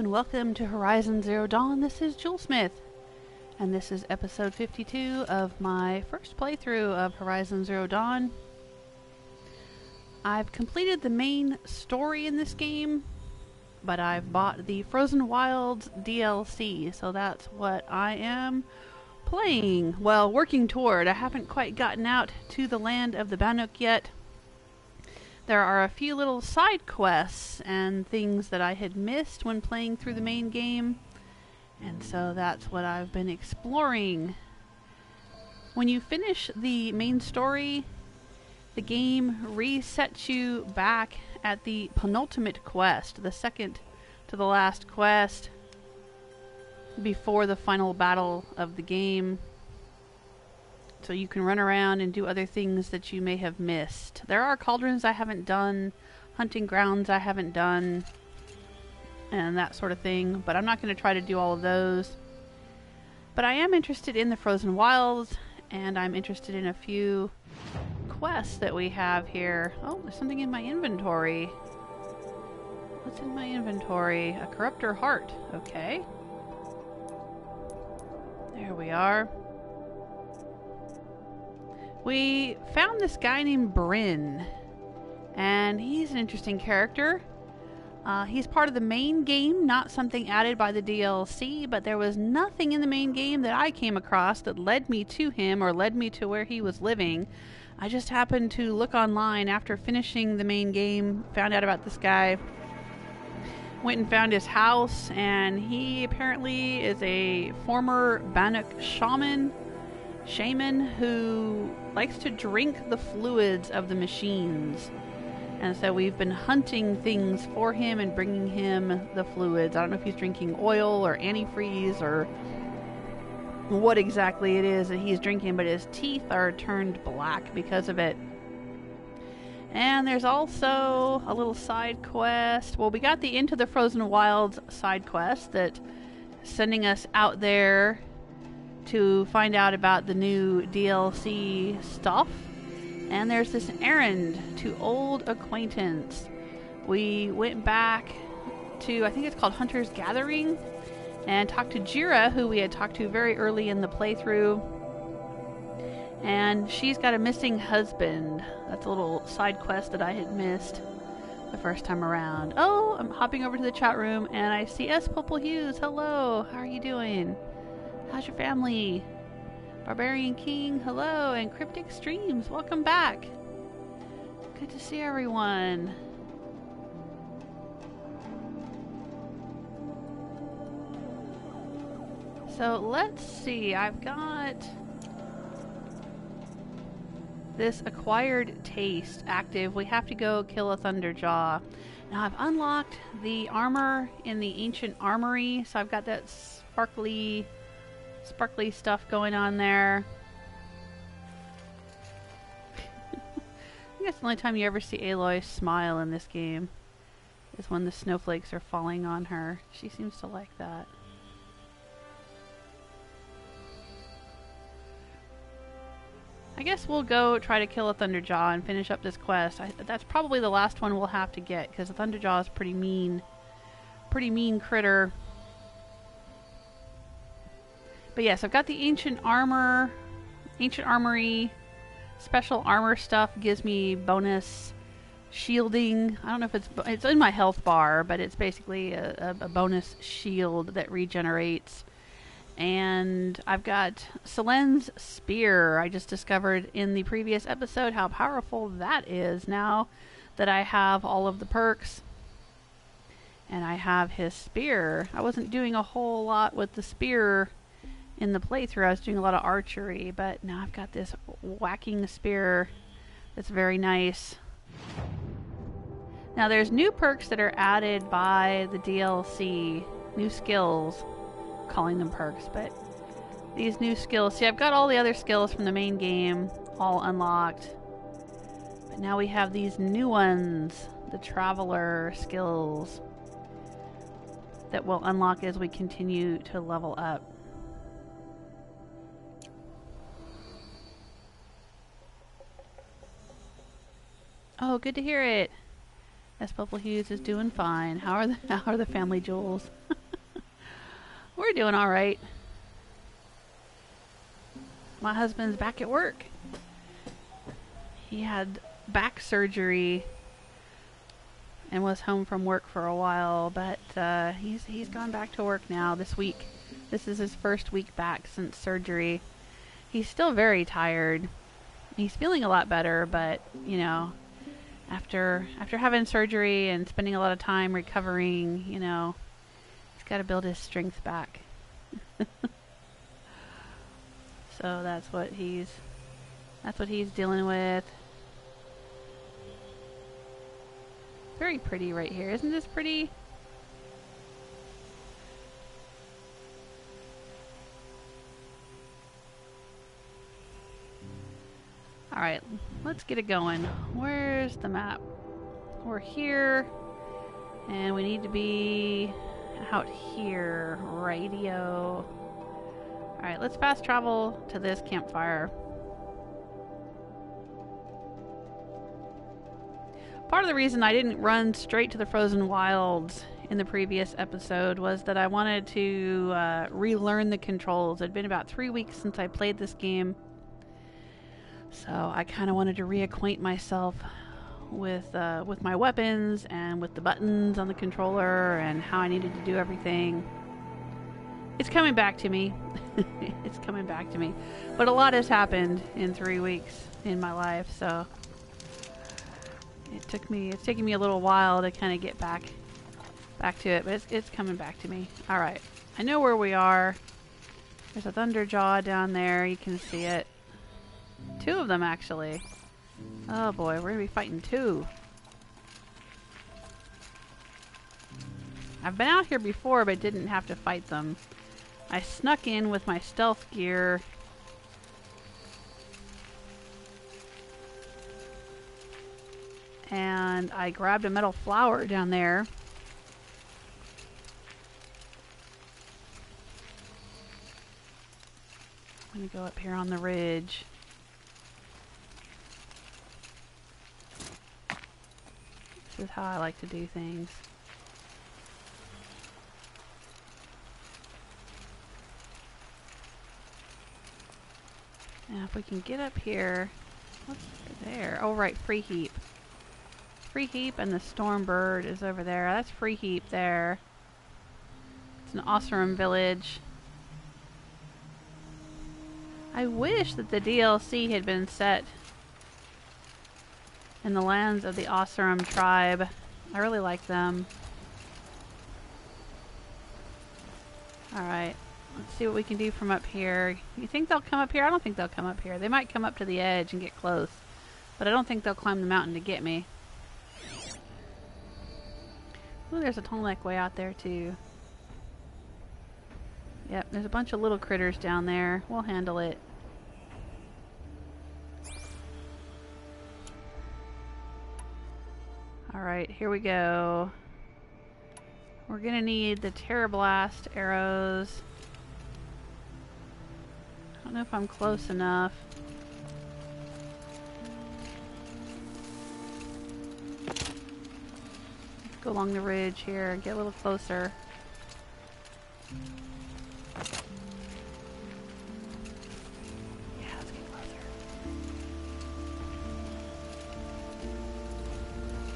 and welcome to Horizon Zero Dawn. This is Jewelsmith, and this is episode 52 of my first playthrough of Horizon Zero Dawn. I've completed the main story in this game, but I've bought the Frozen Wilds DLC, so that's what I am playing. Well, working toward. I haven't quite gotten out to the land of the Bannock yet. There are a few little side quests and things that I had missed when playing through the main game, and so that's what I've been exploring. When you finish the main story, the game resets you back at the penultimate quest, the second to the last quest before the final battle of the game. So you can run around and do other things that you may have missed. There are cauldrons I haven't done, hunting grounds I haven't done, and that sort of thing. But I'm not going to try to do all of those. But I am interested in the Frozen Wilds, and I'm interested in a few quests that we have here. Oh, there's something in my inventory. What's in my inventory? A Corruptor Heart. Okay. There we are. We found this guy named Brin, and he's an interesting character. He's part of the main game, not something added by the DLC, but there was nothing in the main game that I came across that led me to him or led me to where he was living. I just happened to look online after finishing the main game, found out about this guy, went and found his house, and he apparently is a former Bannock shaman who likes to drink the fluids of the machines. And so we've been hunting things for him and bringing him the fluids. I don't know if he's drinking oil or antifreeze or what exactly it is that he's drinking, but his teeth are turned black because of it. And there's also a little side quest. Well, we got the Into the Frozen Wilds side quest that is sending us out there to find out about the new DLC stuff. And there's this errand to old acquaintance. We went back to, I think it's called Hunter's Gathering, and talked to Gera, who we had talked to very early in the playthrough. And she's got a missing husband. That's a little side quest that I had missed the first time around. Oh, I'm hopping over to the chat room, and I see S. Purple Hughes. Hello, how are you doing? How's your family? Barbarian King, hello, and Cryptic Streams, welcome back. Good to see everyone. So let's see, I've got this acquired taste active. We have to go kill a Thunderjaw. Now I've unlocked the armor in the ancient armory, so I've got that sparkly stuff going on there. I think that's the only time you ever see Aloy smile in this game, is when the snowflakes are falling on her. She seems to like that. I guess we'll go try to kill a Thunderjaw and finish up this quest. That's probably the last one we'll have to get, because the Thunderjaw is pretty mean critter. But yes, I've got the ancient armory. Special armor stuff gives me bonus shielding. I don't know if it's in my health bar, but it's basically a bonus shield that regenerates. And I've got Selen's spear. I just discovered in the previous episode how powerful that is now that I have all of the perks. And I have his spear. I wasn't doing a whole lot with the spear in the playthrough. I was doing a lot of archery, but now I've got this whacking spear that's very nice. Now there's new perks that are added by the DLC, new skills, calling them perks, but these new skills, see, I've got all the other skills from the main game all unlocked, but now we have these new ones, the Traveler skills, that will unlock as we continue to level up. Oh, good to hear it. S. Bubble Hughes is doing fine. How are the family jewels? We're doing all right. My husband's back at work. He had back surgery and was home from work for a while, but he's gone back to work now this week. This is his first week back since surgery. He's still very tired. He's feeling a lot better, but you know, after having surgery and spending a lot of time recovering, you know, he's got to build his strength back. So that's what he's dealing with. Very pretty right here. Isn't this pretty? Alright, let's get it going. Where's the map? We're here, and we need to be out here. Radio. Alright, let's fast travel to this campfire. Part of the reason I didn't run straight to the Frozen Wilds in the previous episode was that I wanted to relearn the controls. It had been about 3 weeks since I played this game, so I kind of wanted to reacquaint myself with my weapons and with the buttons on the controller and how I needed to do everything. It's coming back to me. It's coming back to me. But a lot has happened in 3 weeks in my life, so it's taking me a little while to kind of get back to it, but it's coming back to me. All right, I know where we are. There's a Thunderjaw down there. You can see it. 2 of them actually. Oh boy, we're gonna be fighting 2. I've been out here before, but didn't have to fight them. I snuck in with my stealth gear. And I grabbed a metal flower down there. I'm gonna go up here on the ridge. This is how I like to do things. Now if we can get up here, what's there? Oh right, free heap. Free heap, and the Stormbird is over there. That's free heap there. It's an Oseram village. I wish that the DLC had been set in the lands of the Oseram tribe. I really like them. Alright, let's see what we can do from up here. You think they'll come up here? I don't think they'll come up here. They might come up to the edge and get close, but I don't think they'll climb the mountain to get me. Ooh, there's a Tallneck way out there too. Yep, there's a bunch of little critters down there. We'll handle it. Alright, here we go. We're gonna need the Terror Blast arrows. I don't know if I'm close enough. Go along the ridge here and get a little closer. Yeah, let's get closer.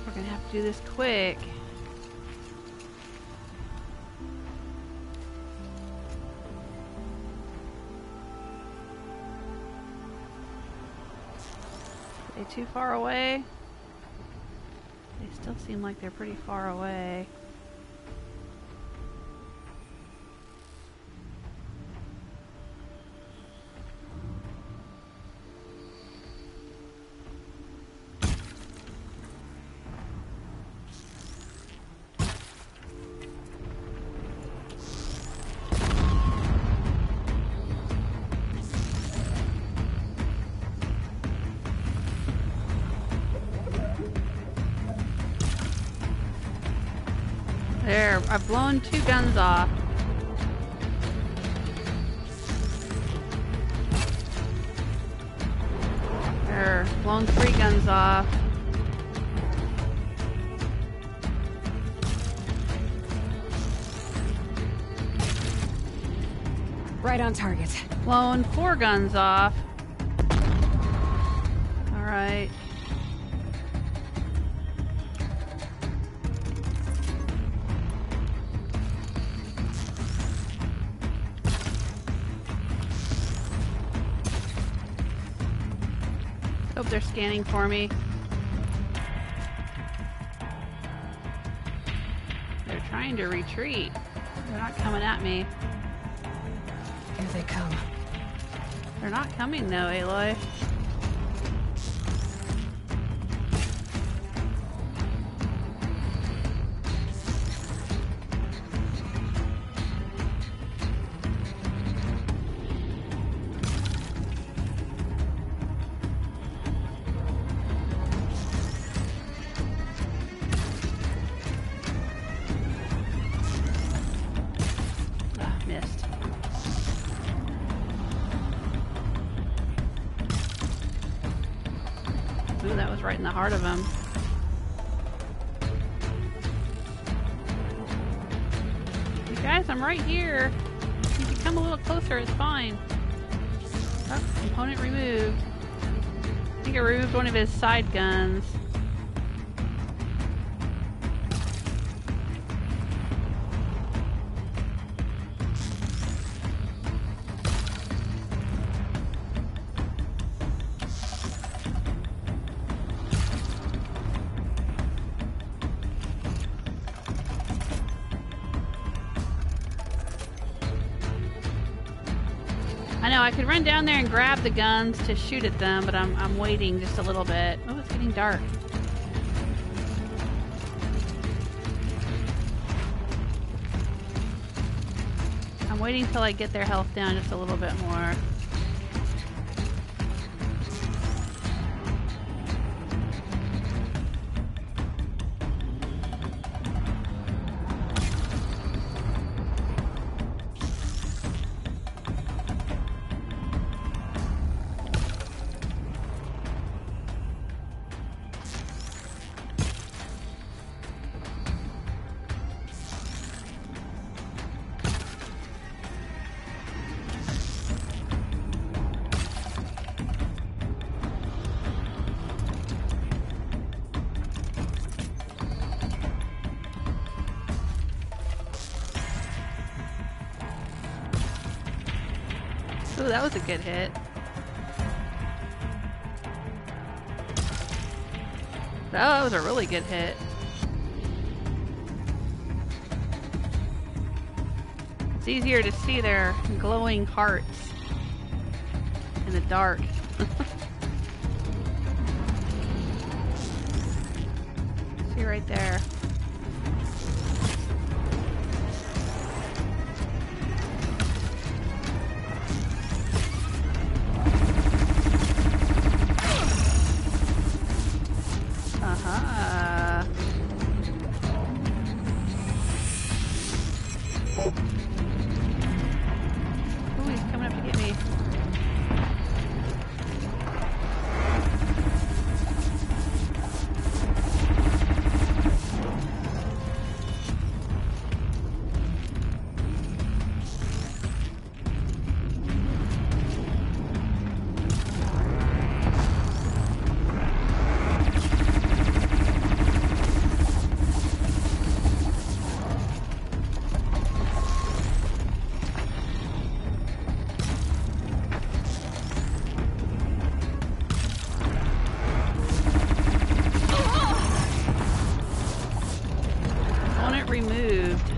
We're gonna have to do this quick. Are they too far away? They still seem like they're pretty far away. There, I've blown 2 guns off. There, blown 3 guns off. Right on target. Blown 4 guns off. Alright. Hope they're scanning for me. They're trying to retreat. They're not coming at me. Here they come. They're not coming though, Aloy. Missed. Ooh, that was right in the heart of him. You guys, I'm right here. If you can come a little closer, it's fine. Oh, component removed. I think I removed one of his side guns. I know, I could run down there and grab the guns to shoot at them, but I'm waiting just a little bit. Oh, it's getting dark. I'm waiting till I get their health down just a little bit more. Ooh, that was a good hit. Oh, that was a really good hit. It's easier to see their glowing hearts in the dark. See right there. Ooh, he's coming up to get me. Removed.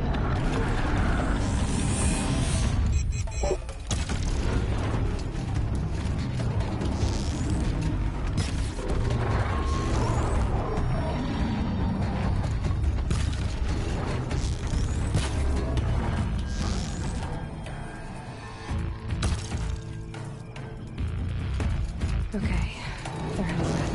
Okay, they're out of luck.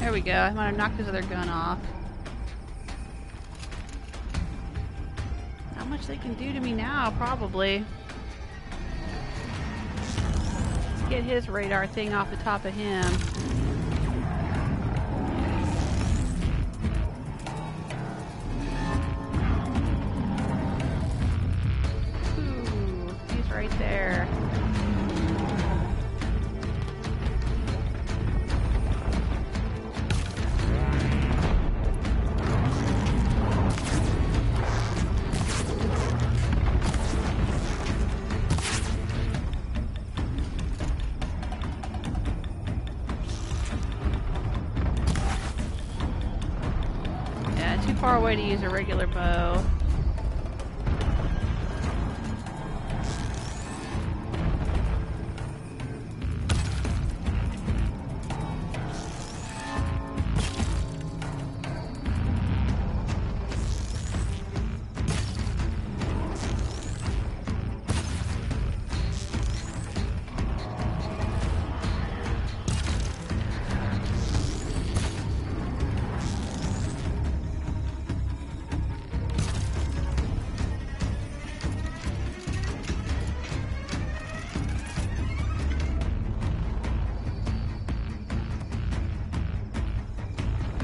There we go. I might have knocked his other gun off. Not much they can do to me now, probably. Let's get his radar thing off the top of him. Ooh, he's right there. Far away to use a regular bow.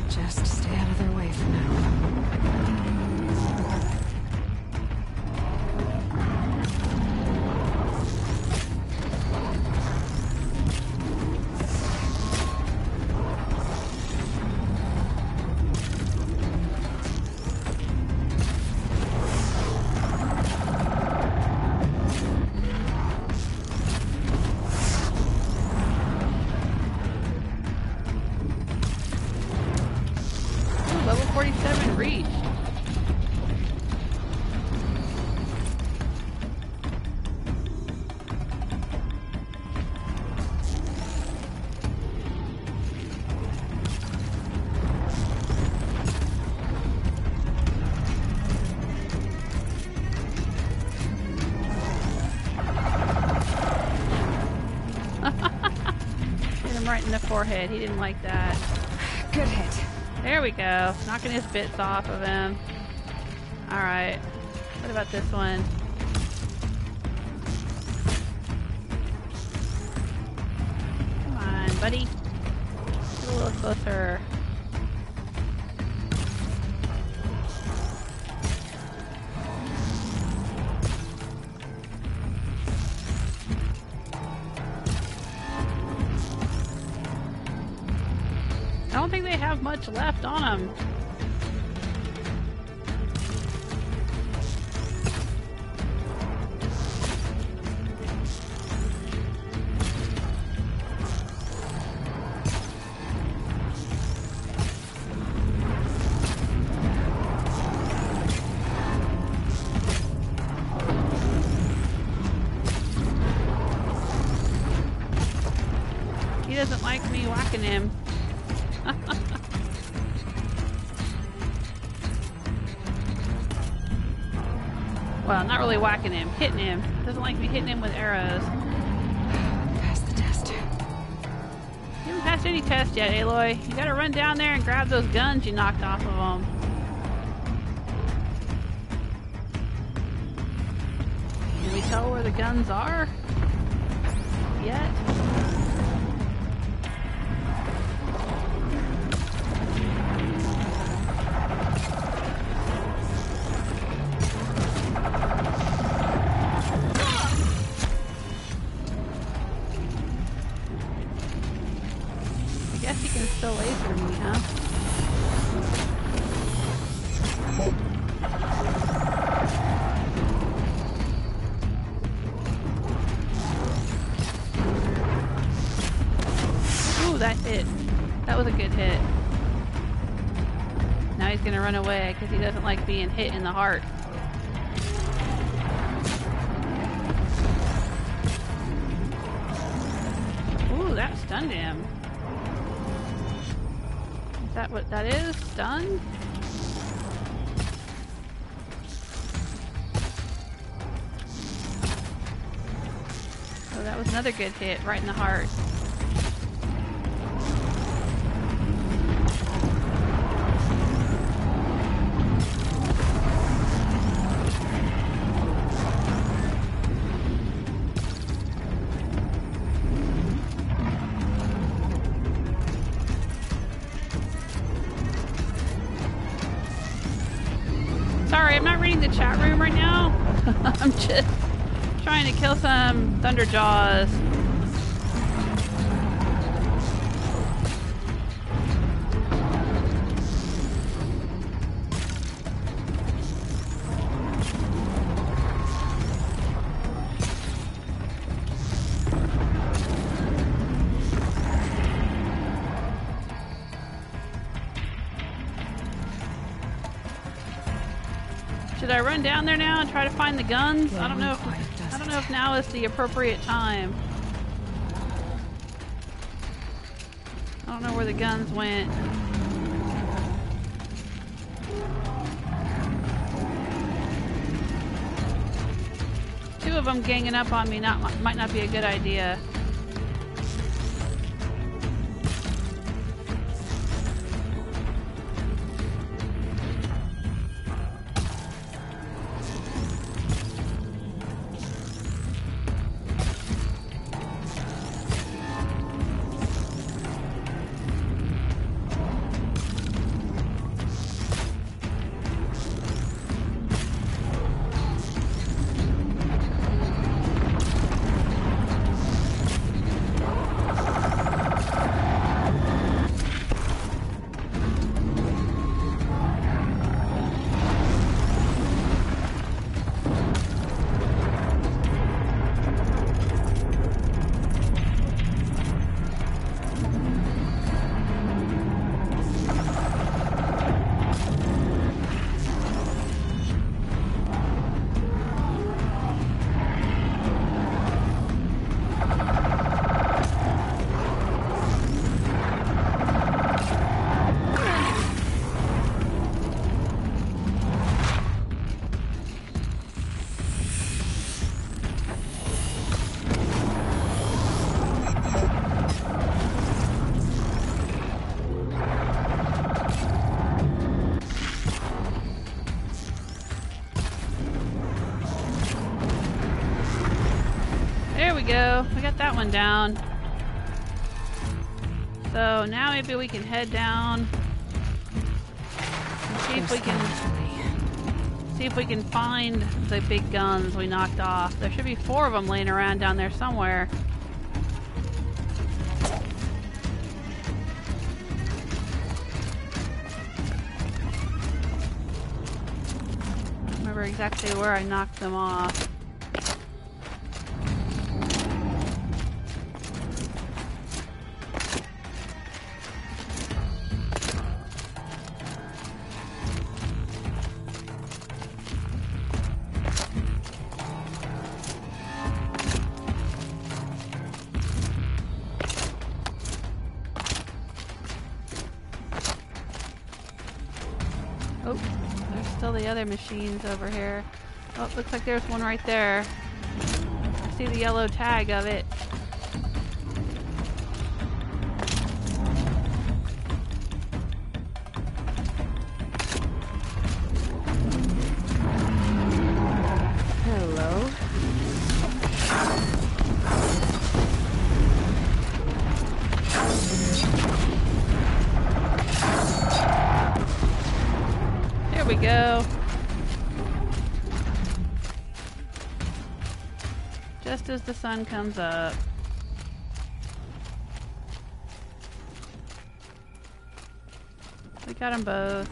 Just stay out of their way for now. Level 47 reached. Hit him right in the forehead. He didn't like that. Good hit. There we go. Knocking his bits off of him. Alright. What about this one? Come on, buddy. Get a little closer. I don't think they have much left on them. He doesn't like me whacking him. Well, not really whacking him, hitting him. Doesn't like me hitting him with arrows. Pass the test. You haven't passed any test yet, Aloy. You gotta run down there and grab those guns you knocked off of them. Can we tell where the guns are? Yet? Guess he can still laser me, huh? Ooh, that hit. That was a good hit. Now he's gonna run away because he doesn't like being hit in the heart. Ooh, that stunned him. Is that what that is? Stun? Oh, that was another good hit, right in the heart. sorry, I'm not reading the chat room right now. I'm just trying to kill some Thunderjaws. Should I run down there now and try to find the guns? I don't know if now is the appropriate time. I don't know where the guns went. Two of them ganging up on me might not be a good idea. Go. We got that one down. So now maybe we can head down and see if we can find the big guns we knocked off. There should be 4 of them laying around down there somewhere. I don't remember exactly where I knocked them off. Oh, there's still the other machines over here. Oh, looks like there's one right there. I see the yellow tag of it. Hello. There we go. Just as the sun comes up. We got them both.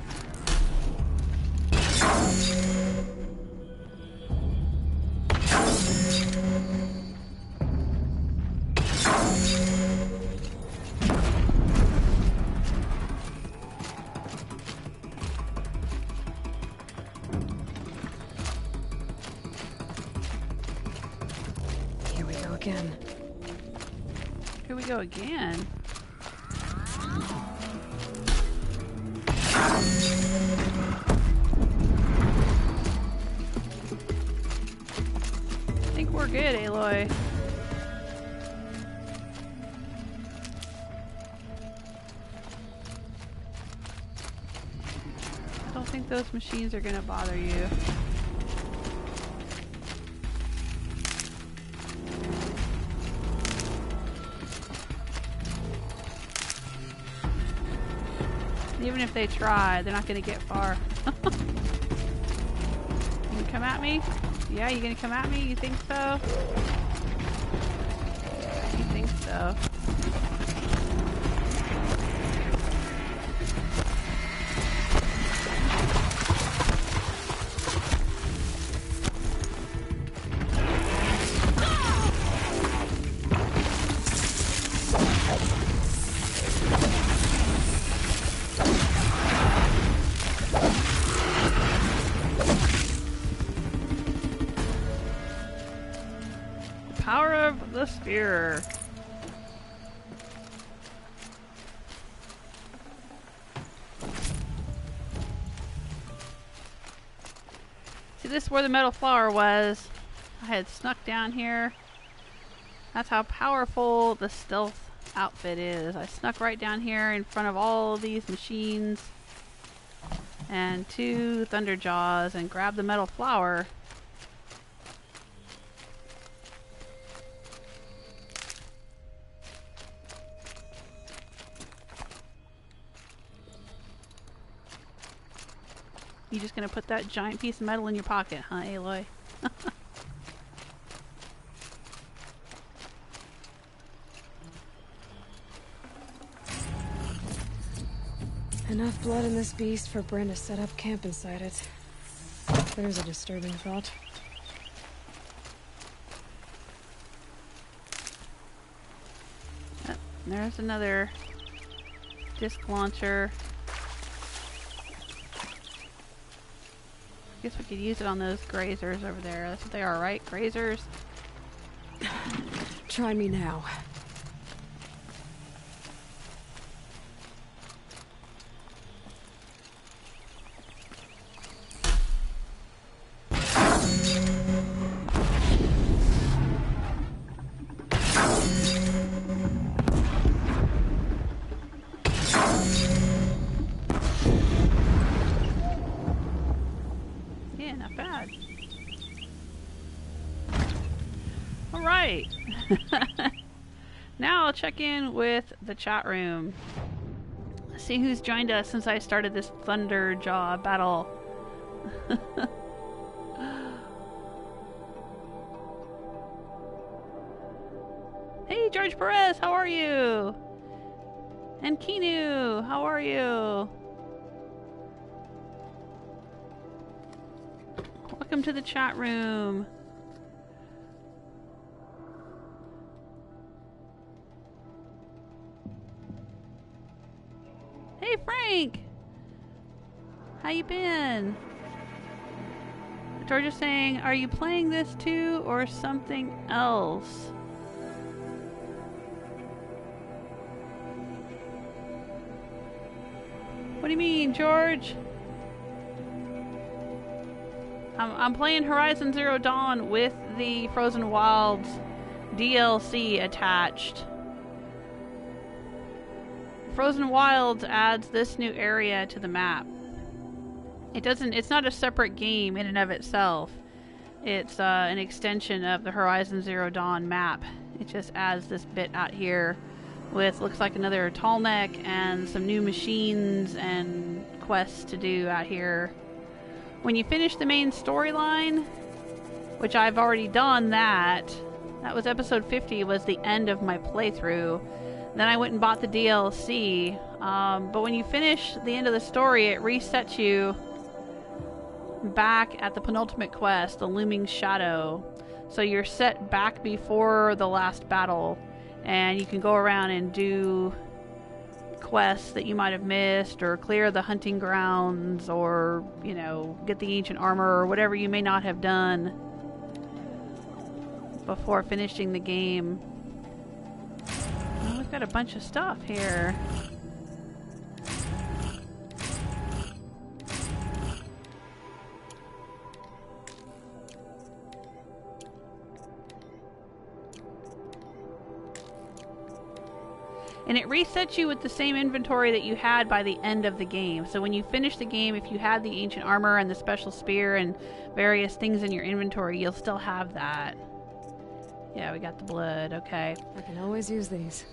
Here we go again. I think we're good, Aloy. I don't think those machines are gonna bother you. Even if they try, they're not going to get far. come at me? Yeah, you gonna come at me? You think so? You think so? Power of the spear. See, this is where the metal flower was. I had snuck down here. That's how powerful the stealth outfit is. I snuck right down here in front of all of these machines and 2 Thunderjaws and grabbed the metal flower. You just gonna put that giant piece of metal in your pocket, huh, Aloy? Enough blood in this beast for Brin to set up camp inside it. There's a disturbing thought. There's another disc launcher. Guess we could use it on those grazers over there. That's what they are, right? Grazers? Try me now. Now I'll check in with the chat room. See who's joined us since I started this Thunderjaw battle. Hey George Perez, how are you? And Kinu, how are you? Welcome to the chat room. Hey Frank! How you been? George is saying, are you playing this too or something else? What do you mean, George? I'm playing Horizon Zero Dawn with the Frozen Wilds DLC attached. Frozen Wilds adds this new area to the map. It's not a separate game in and of itself. It's an extension of the Horizon Zero Dawn map. It just adds this bit out here with, looks like another tall neck and some new machines and quests to do out here. When you finish the main storyline, which I've already done that was episode 50, was the end of my playthrough. Then I went and bought the DLC, but when you finish the end of the story, it resets you back at the penultimate quest, the Looming Shadow. So you're set back before the last battle, and you can go around and do quests that you might have missed, or clear the hunting grounds, or, you know, get the ancient armor, or whatever you may not have done before finishing the game. We've got a bunch of stuff here. And it resets you with the same inventory that you had by the end of the game. So when you finish the game, if you had the ancient armor and the special spear and various things in your inventory, you'll still have that. Yeah, we got the blood. Okay. I can always use these.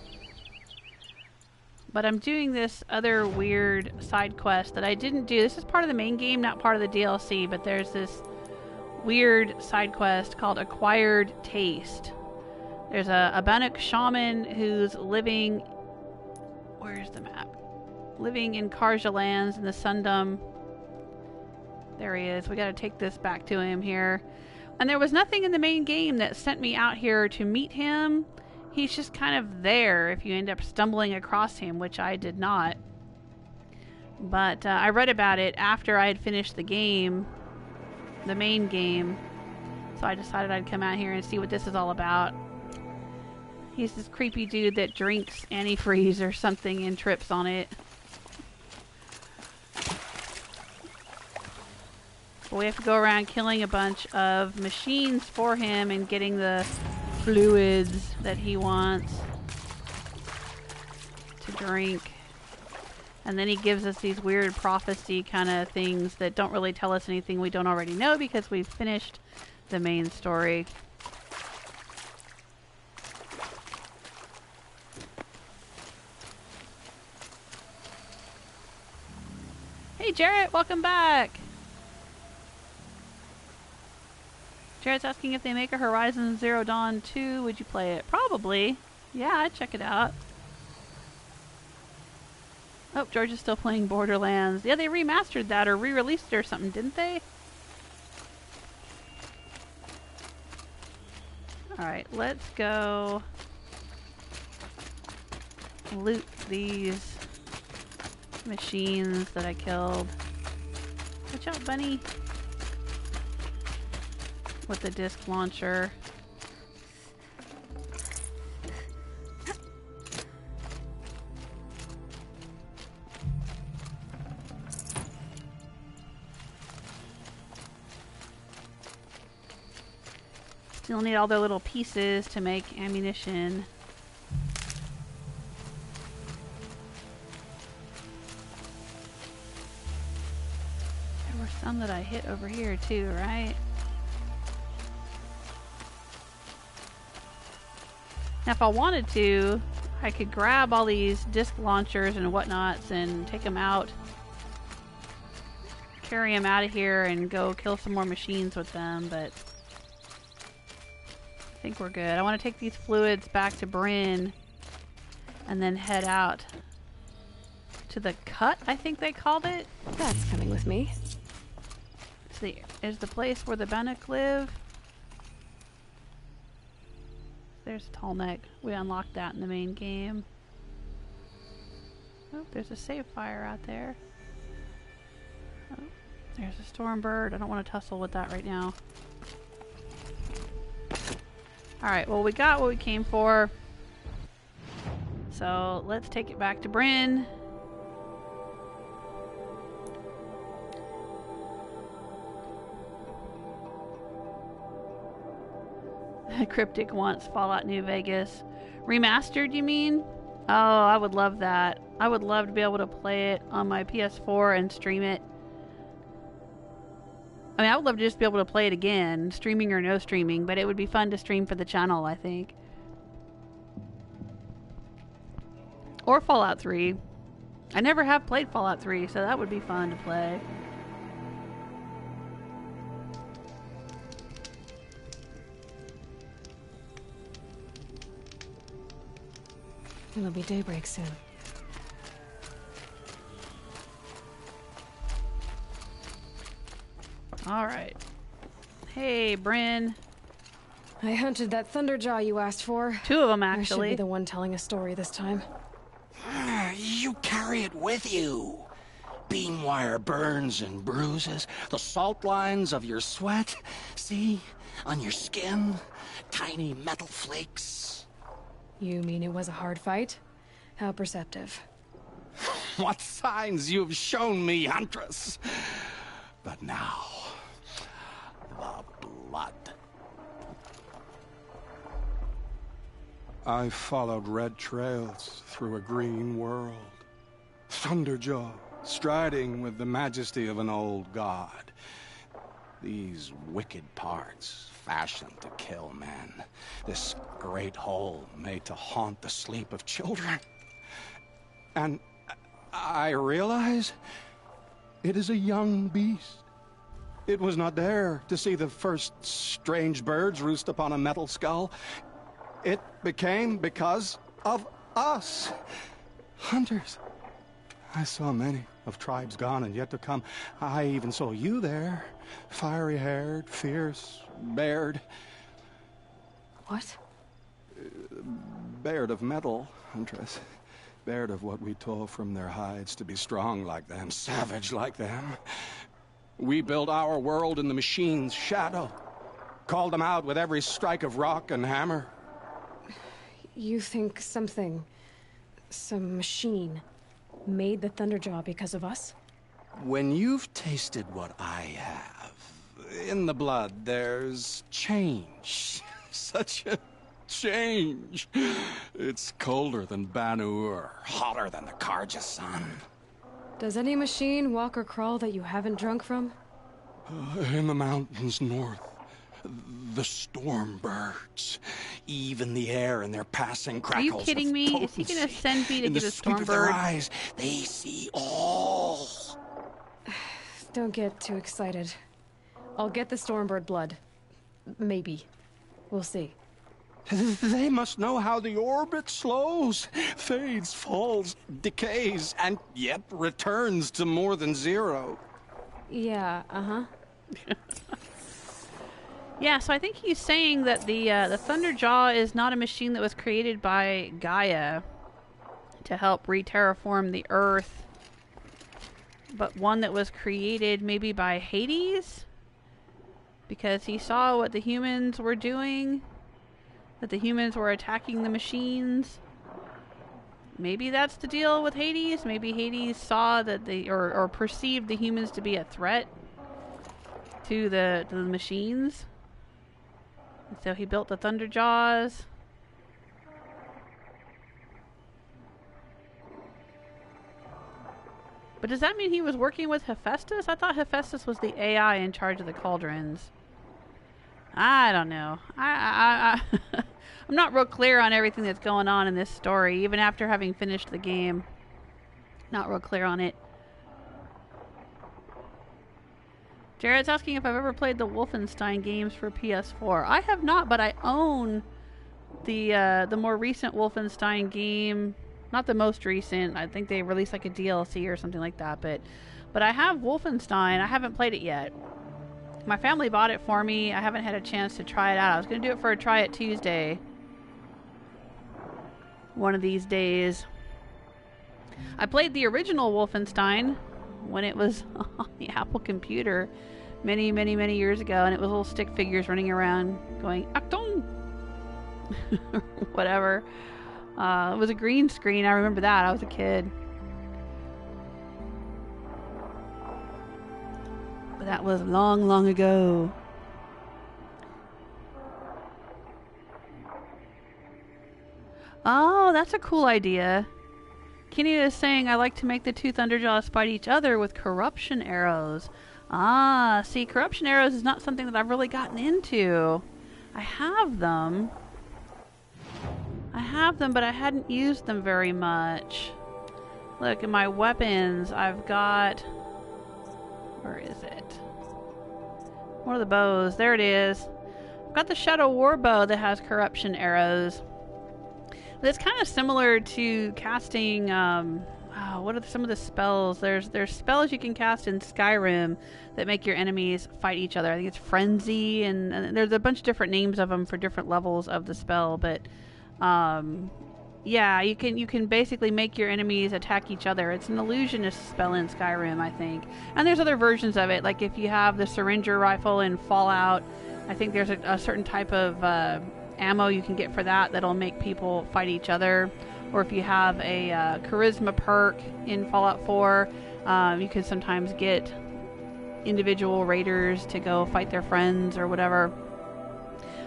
But I'm doing this other weird side quest that I didn't do. This is part of the main game, not part of the DLC, but there's this weird side quest called Acquired Taste. There's a Bannock shaman who's living... Where's the map? Living in Karja lands in the Sundom. There he is. We gotta take this back to him here. And there was nothing in the main game that sent me out here to meet him. He's just kind of there if you end up stumbling across him, which I did not. But I read about it after I had finished the game, the main game. So I decided I'd come out here and see what this is all about. He's this creepy dude that drinks antifreeze or something and trips on it. But we have to go around killing a bunch of machines for him and getting the fluids that he wants to drink. And then he gives us these weird prophecy kind of things that don't really tell us anything we don't already know because we've finished the main story. Hey Jarrett, welcome back! Jarrett's asking if they make a Horizon Zero Dawn 2, would you play it? Probably. Yeah, I'd check it out. Oh, George is still playing Borderlands. Yeah, they remastered that or re-released it or something, didn't they? Alright, let's go loot these machines that I killed. Watch out, bunny. With the disc launcher. Still need all their little pieces to make ammunition. There were some that I hit over here too, right? Now if I wanted to, I could grab all these disc launchers and whatnots and take them out, carry them out of here and go kill some more machines with them, but I think we're good. I want to take these fluids back to Brin and then head out to the cut, I think they called it. That's coming with me. Is the place where the Bannock live. There's Tall Neck. We unlocked that in the main game. Oh, there's a save fire out there. Oh, there's a Stormbird. I don't want to tussle with that right now. Alright, well we got what we came for. So let's take it back to Brin. Cryptic wants Fallout New Vegas. Remastered, you mean? Oh, I would love that. I would love to be able to play it on my PS4 and stream it. I mean, I would love to just be able to play it again, streaming or no streaming, but it would be fun to stream for the channel, I think. Or Fallout 3. I never have played Fallout 3, so that would be fun to play. It'll be daybreak soon. Alright. Hey, Brin. I hunted that Thunderjaw you asked for. Two of them, I should actually. be the one telling a story this time. You carry it with you. Beam wire burns and bruises, the salt lines of your sweat. See? On your skin, tiny metal flakes. You mean it was a hard fight? How perceptive. What signs you've shown me, Huntress. But now, the blood. I followed red trails through a green world. Thunderjaw, striding with the majesty of an old god. These wicked parts, fashioned to kill men. This great hole made to haunt the sleep of children. And I realize it is a young beast. It was not there to see the first strange birds roost upon a metal skull. It became because of us. Hunters. I saw many of tribes gone and yet to come. I even saw you there. Fiery-haired, fierce, bared. What? Bared of metal, Huntress. Bared of what we tore from their hides to be strong like them, savage like them. We built our world in the machine's shadow. Called them out with every strike of rock and hammer. You think some machine, made the Thunderjaw because of us? When you've tasted what I have, in the blood there's change. Such a change. It's colder than Banu-Ur, hotter than the Karja sun. Does any machine walk or crawl that you haven't drunk from? In the mountains north, the Stormbirds. Even the air in their passing crackles. Are you kidding me? Potency. Is he gonna send me to in get the a sweep of their Stormbird? eyes, they see all. Don't get too excited. I'll get the Stormbird blood. Maybe. We'll see. They must know how the orbit slows, fades, falls, decays, and yet returns to more than zero. Yeah, uh-huh. Yeah, so I think he's saying that the Thunderjaw is not a machine that was created by Gaia to help re-terraform the Earth, but one that was created maybe by Hades, because he saw what the humans were doing, that the humans were attacking the machines. Maybe that's the deal with Hades. Maybe Hades saw that or perceived the humans to be a threat to the machines. And so he built the Thunderjaws. But does that mean he was working with Hephaestus? I thought Hephaestus was the AI in charge of the cauldrons. I don't know. I'm not real clear on everything that's going on in this story, even after having finished the game. Not real clear on it. Jared's asking if I've ever played the Wolfenstein games for PS4. I have not, but I own the more recent Wolfenstein game. Not the most recent. I think they released like a DLC or something like that. But I have Wolfenstein. I haven't played it yet. My family bought it for me. I haven't had a chance to try it out. I was going to do it for a Try It Tuesday. One of these days. I played the original Wolfenstein when it was on the Apple computer many, many, many years ago, and it was little stick figures running around going, Achtung! Whatever. It was a green screen. I remember that. I was a kid. But that was long, long ago. Oh, that's a cool idea. Kenny is saying, I like to make the two Thunderjaws fight each other with corruption arrows. Ah, see, corruption arrows is not something that I've really gotten into. I have them. But I hadn't used them very much. Look, at my weapons, I've got... Where is it? One of the bows. There it is. I've got the Shadow War bow that has corruption arrows. But it's kind of similar to casting... what are some of the spells? There's spells you can cast in Skyrim that make your enemies fight each other. I think it's Frenzy, and there's a bunch of different names of them for different levels of the spell, but... yeah, you can basically make your enemies attack each other. It's an illusionist spell in Skyrim, I think. And there's other versions of it, like if you have the Syringer rifle in Fallout, I think there's a certain type of ammo you can get for that that'll make people fight each other. Or if you have a charisma perk in Fallout 4, you can sometimes get individual raiders to go fight their friends or whatever.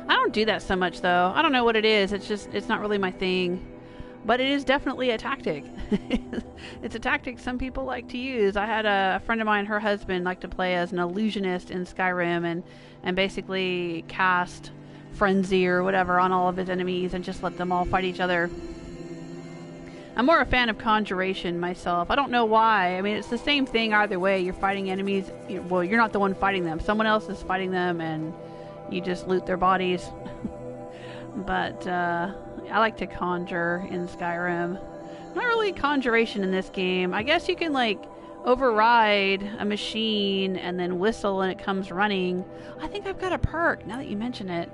I don't do that so much, though. I don't know what it is. It's not really my thing. But it is definitely a tactic. It's a tactic some people like to use. I had a friend of mine, her husband, liked to play as an illusionist in Skyrim and basically cast Frenzy or whatever on all of his enemies and just let them all fight each other. I'm more a fan of conjuration myself. I don't know why. I mean, it's the same thing either way. You're fighting enemies. Well, you're not the one fighting them. Someone else is fighting them, and you just loot their bodies. But I like to conjure in Skyrim. Not really conjuration in this game. I guess you can, like, override a machine and then whistle when it comes running. I think I've got a perk, now that you mention it.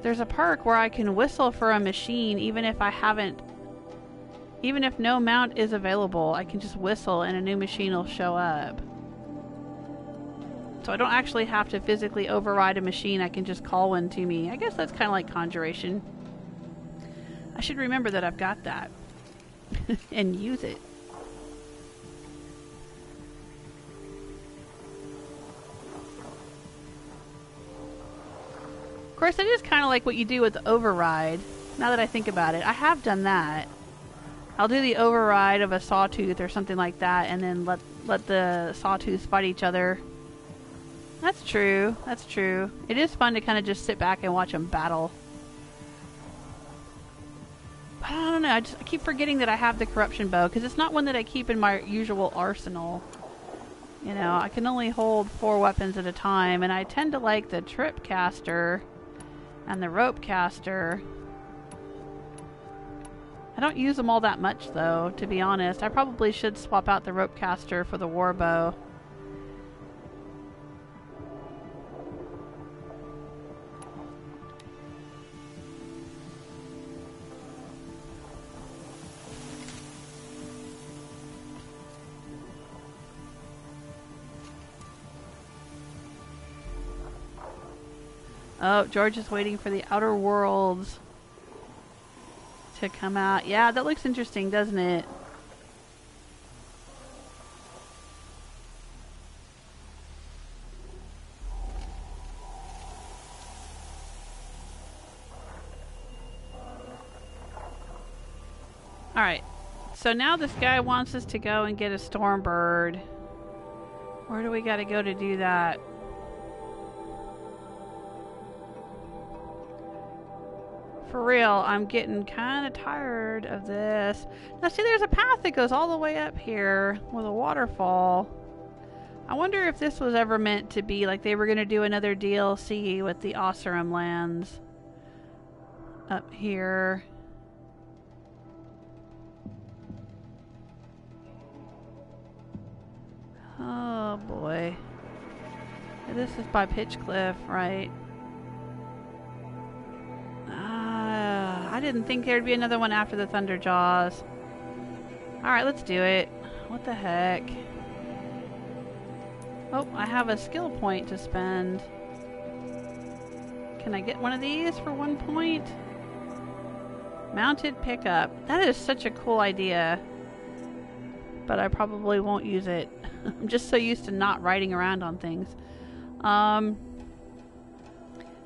There's a perk where I can whistle for a machine even if no mount is available. I can just whistle and a new machine will show up. So I don't actually have to physically override a machine. I can just call one to me. I guess that's kind of like conjuration. I should remember that I've got that and use it. Of course, it is kind of like what you do with the override. Now that I think about it, I have done that. I'll do the override of a sawtooth or something like that, and then let the sawtooths fight each other. That's true. That's true. It is fun to kind of just sit back and watch them battle. But I don't know. I keep forgetting that I have the corruption bow, because it's not one that I keep in my usual arsenal. You know, I can only hold 4 weapons at a time, and I tend to like the trip caster and the rope caster. I don't use them all that much, though, to be honest. I probably should swap out the rope caster for the war bow. Oh, George is waiting for the Outer Worlds to come out. Yeah, that looks interesting, doesn't it? Alright, so now this guy wants us to go and get a Stormbird. Where do we gotta go to do that? For real, I'm getting kind of tired of this. Now see, there's a path that goes all the way up here with a waterfall. I wonder if this was ever meant to be like they were going to do another DLC with the Oseram lands up here. Oh boy. This is by Pitchcliff, right? I didn't think there'd be another one after the Thunderjaws. Alright, let's do it. What the heck? Oh, I have a skill point to spend. Can I get one of these for 1 point? Mounted pickup. That is such a cool idea. But I probably won't use it. I'm just so used to not riding around on things.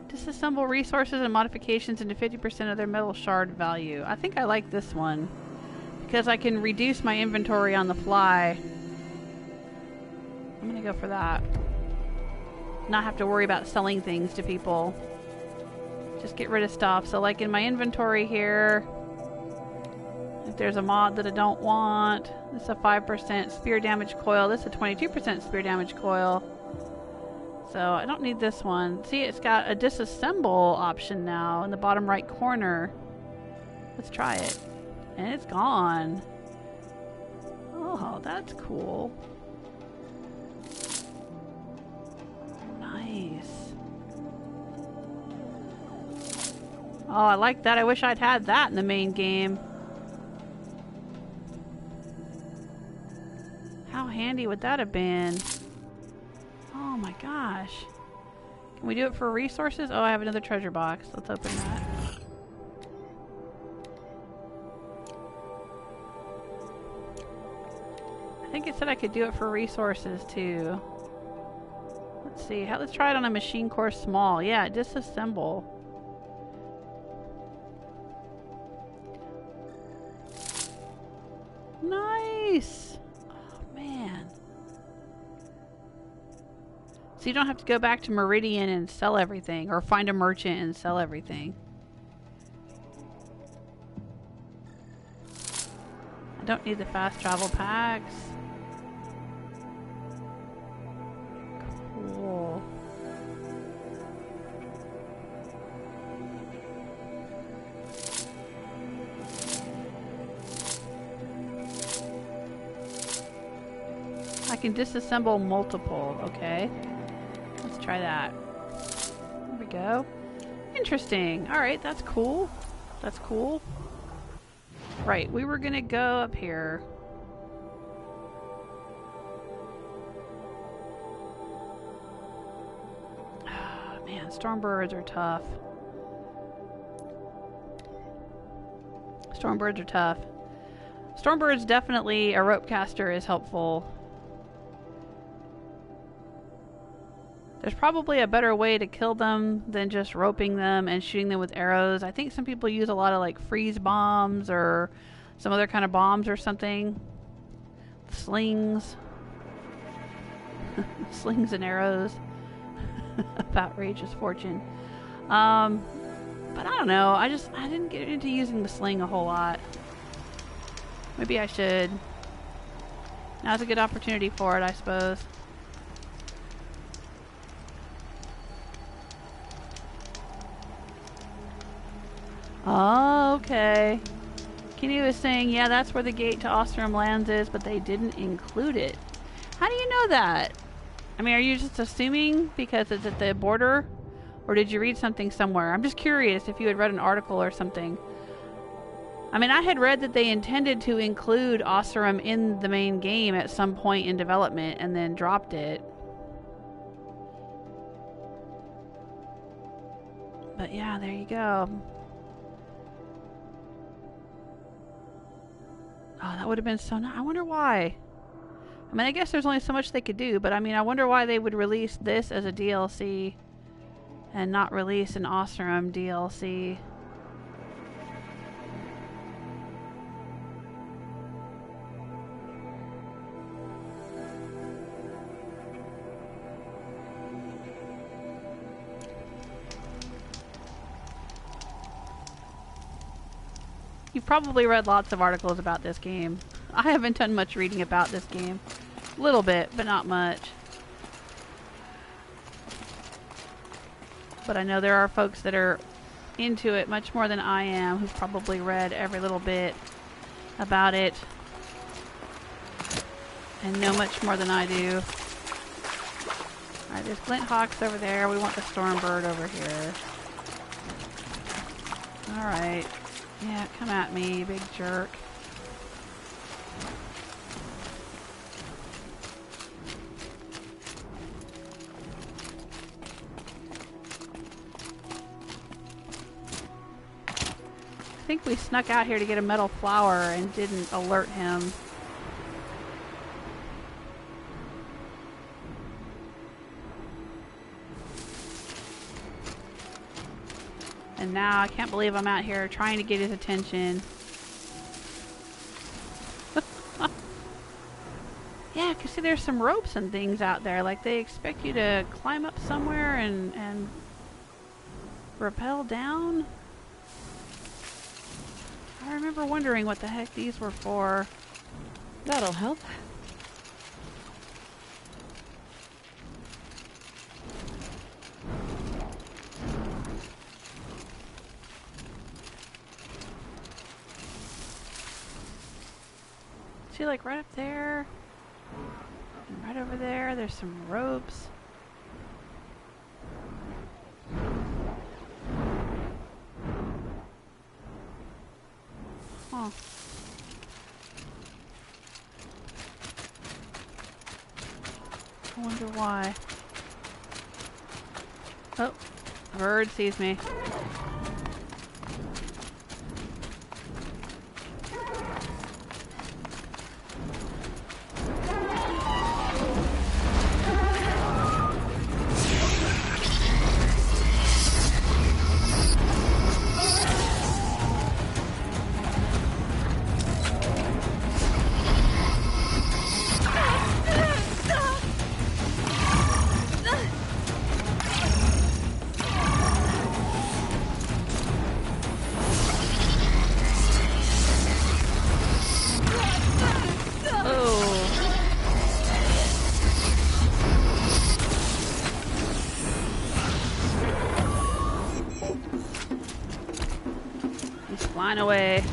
Disassemble resources and modifications into 50% of their metal shard value. I think I like this one because I can reduce my inventory on the fly. I'm gonna go for that. Not have to worry about selling things to people. Just get rid of stuff. So like in my inventory here, if there's a mod that I don't want, this is a 5% spear damage coil. This is a 22% spear damage coil. So I don't need this one. See, it's got a disassemble option now in the bottom right corner. Let's try it. And it's gone. Oh, that's cool. Nice. Oh, I like that. I wish I'd had that in the main game. How handy would that have been? Oh my gosh. Can we do it for resources? Oh, I have another treasure box. Let's open that. I think it said I could do it for resources too. Let's see. Let's try it on a machine core small. Yeah, disassemble. Nice! Oh man. So you don't have to go back to Meridian and sell everything, or find a merchant and sell everything. Don't need the fast travel packs. Cool. I can disassemble multiple. Okay. Let's try that. There we go. Interesting. Alright, that's cool. That's cool. Right, we were gonna go up here. Man, Stormbirds are tough. Stormbirds are tough. Stormbirds definitely, a rope caster is helpful. There's probably a better way to kill them than just roping them and shooting them with arrows. I think some people use a lot of like freeze bombs or some other kind of bombs or something. Slings. Slings and arrows. Of outrageous fortune. But I don't know. I didn't get into using the sling a whole lot. Maybe I should. Now's a good opportunity for it, I suppose. Oh, okay. Kenny was saying, yeah, that's where the gate to Ostrom Lands is, but they didn't include it. How do you know that? I mean, are you just assuming because it's at the border? Or did you read something somewhere? I'm just curious if you had read an article or something. I mean, I had read that they intended to include Ostrom in the main game at some point in development and then dropped it. But yeah, there you go. Oh, that would have been so nice. I wonder why. I mean, I guess there's only so much they could do, but I mean, I wonder why they would release this as a DLC and not release an Ostrom DLC. You've probably read lots of articles about this game. I haven't done much reading about this game. A little bit, but not much. But I know there are folks that are into it much more than I am, who've probably read every little bit about it and know much more than I do. Alright, there's Glint Hawks over there. We want the Stormbird over here. Alright. Yeah, come at me, you big jerk. I think we snuck out here to get a metal flower and didn't alert him. And now I can't believe I'm out here trying to get his attention. Yeah, because see, there's some ropes and things out there. Like, they expect you to climb up somewhere and rappel down. I remember wondering what the heck these were for. That'll help. See, like right up there, and right over there, there's some ropes. Huh. I wonder why. Oh, a bird sees me. run away.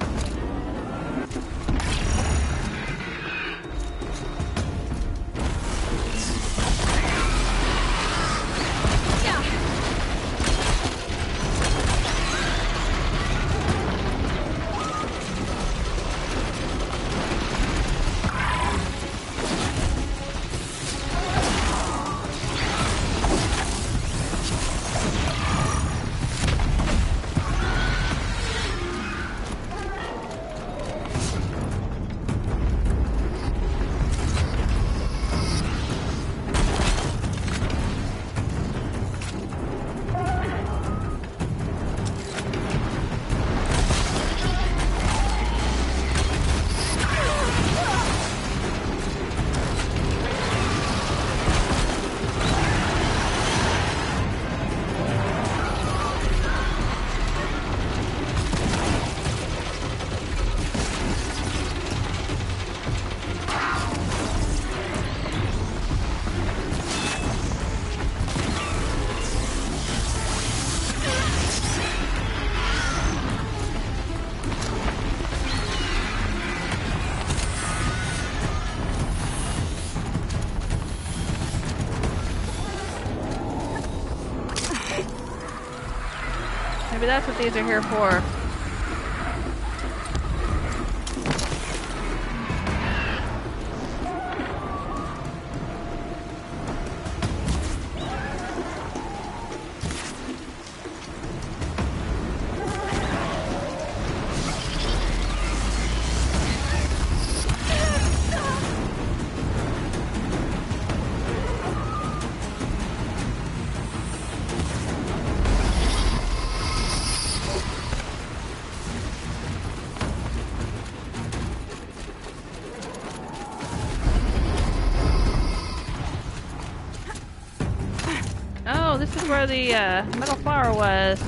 Maybe that's what these are here for. Oh, this is where the metal flower was.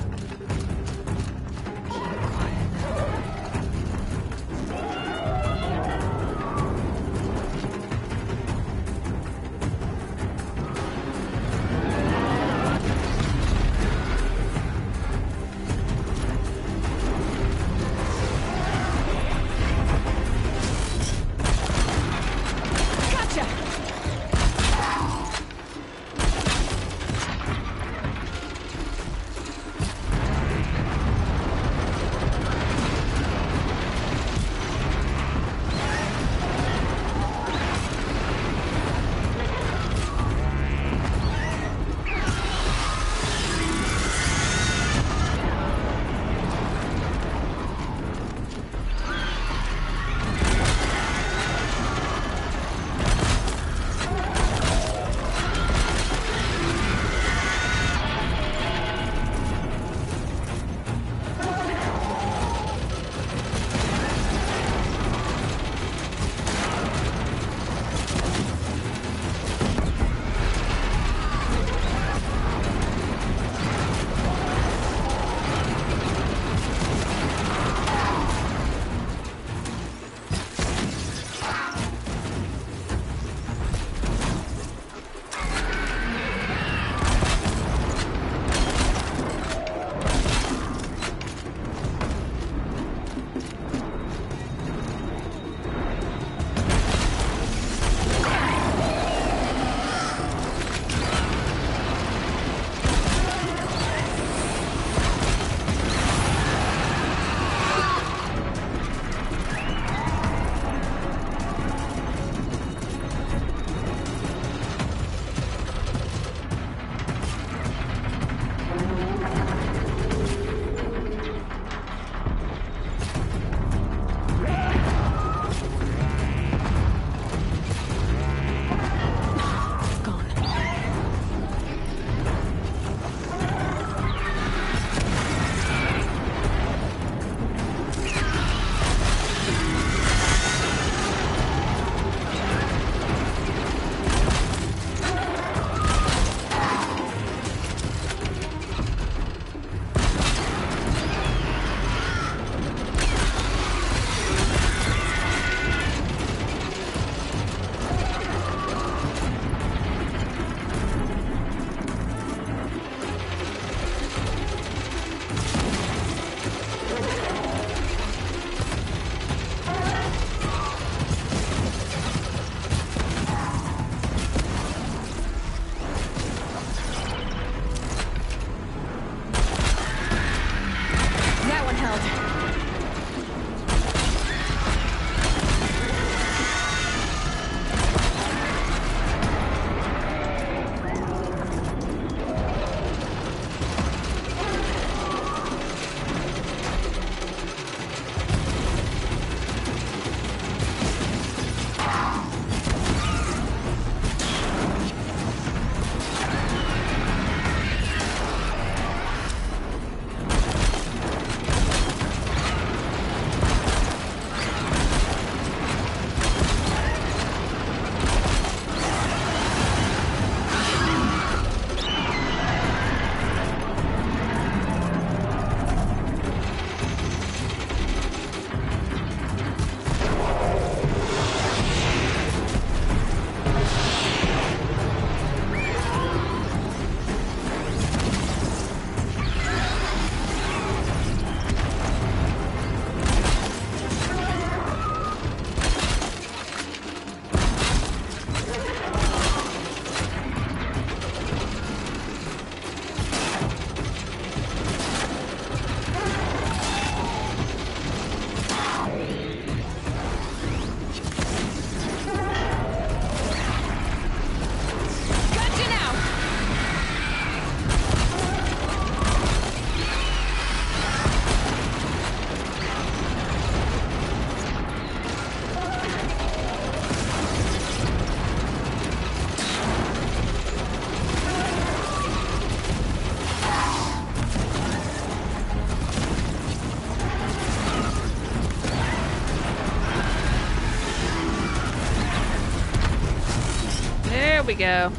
There we go.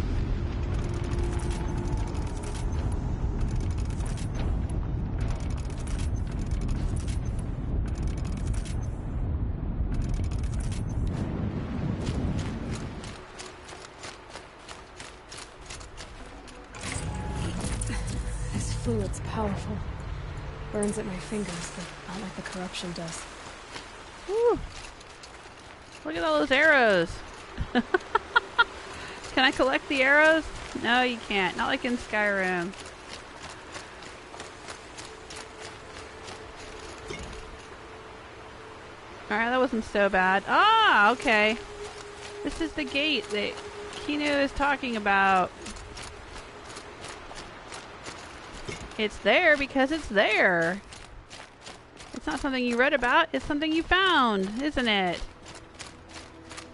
This fluid's powerful. Burns at my fingers, but not like the corruption does. Woo. Look at all those arrows. Can I collect the arrows? No, you can't. Not like in Skyrim. Alright, that wasn't so bad. Ah, okay. This is the gate that Kinu is talking about. It's there because it's there. It's not something you read about, it's something you found, isn't it?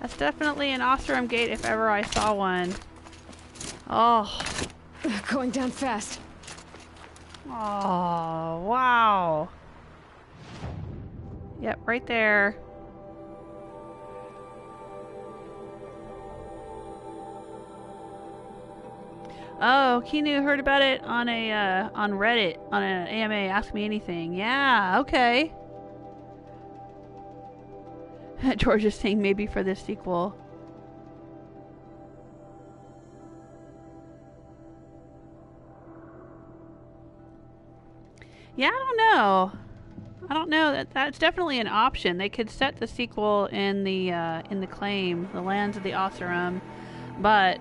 That's definitely an Oseram gate if ever I saw one. Oh. Going down fast. Oh, wow. Yep, right there. Oh, Kinu heard about it on on Reddit, on an AMA, Ask Me Anything. Yeah, okay. George is saying maybe for this sequel. Yeah, I don't know. I don't know. That's definitely an option. They could set the sequel in the claim, the lands of the Oseram, but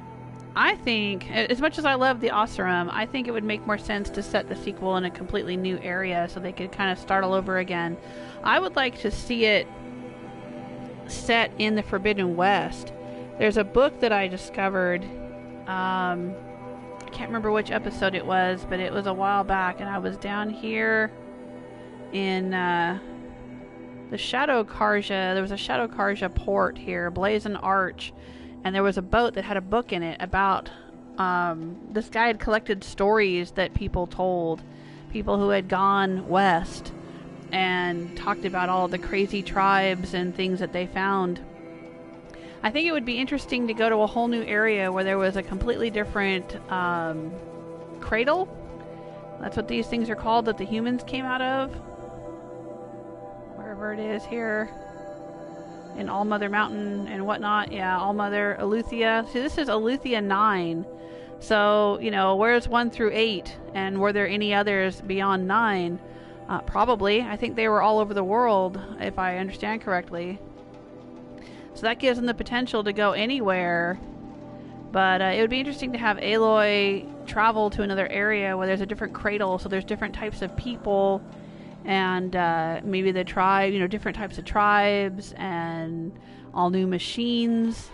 I think, as much as I love the Oseram, I think it would make more sense to set the sequel in a completely new area so they could kind of start all over again. I would like to see it set in the Forbidden West. There's a book that I discovered, I can't remember which episode it was, but it was a while back, and I was down here in the Shadow Karja. There was a Shadow Karja port here, Blazon Arch, and there was a boat that had a book in it about this guy had collected stories that people told, people who had gone west, and talked about all the crazy tribes and things that they found. I think it would be interesting to go to a whole new area where there was a completely different cradle. That's what these things are called that the humans came out of. Wherever it is here. In Allmother Mountain and whatnot. Yeah, Allmother, Aletheia. See, this is Aletheia 9. So, you know, where's 1 through 8? And were there any others beyond 9? Probably. I think they were all over the world, if I understand correctly. So that gives them the potential to go anywhere. But it would be interesting to have Aloy travel to another area where there's a different cradle, so there's different types of people, and maybe the tribe, you know, different types of tribes, and all new machines.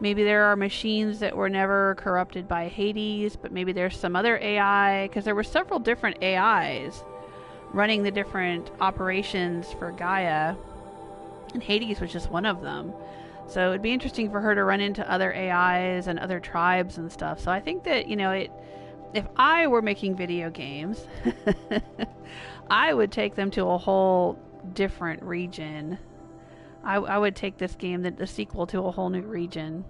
Maybe there are machines that were never corrupted by Hades, but maybe there's some other AI, because there were several different AIs running the different operations for Gaia, and Hades was just one of them. So it'd be interesting for her to run into other AIs and other tribes and stuff. So I think that, you know, if I were making video games, I would take them to a whole different region. I would take this game, the sequel, to a whole new region.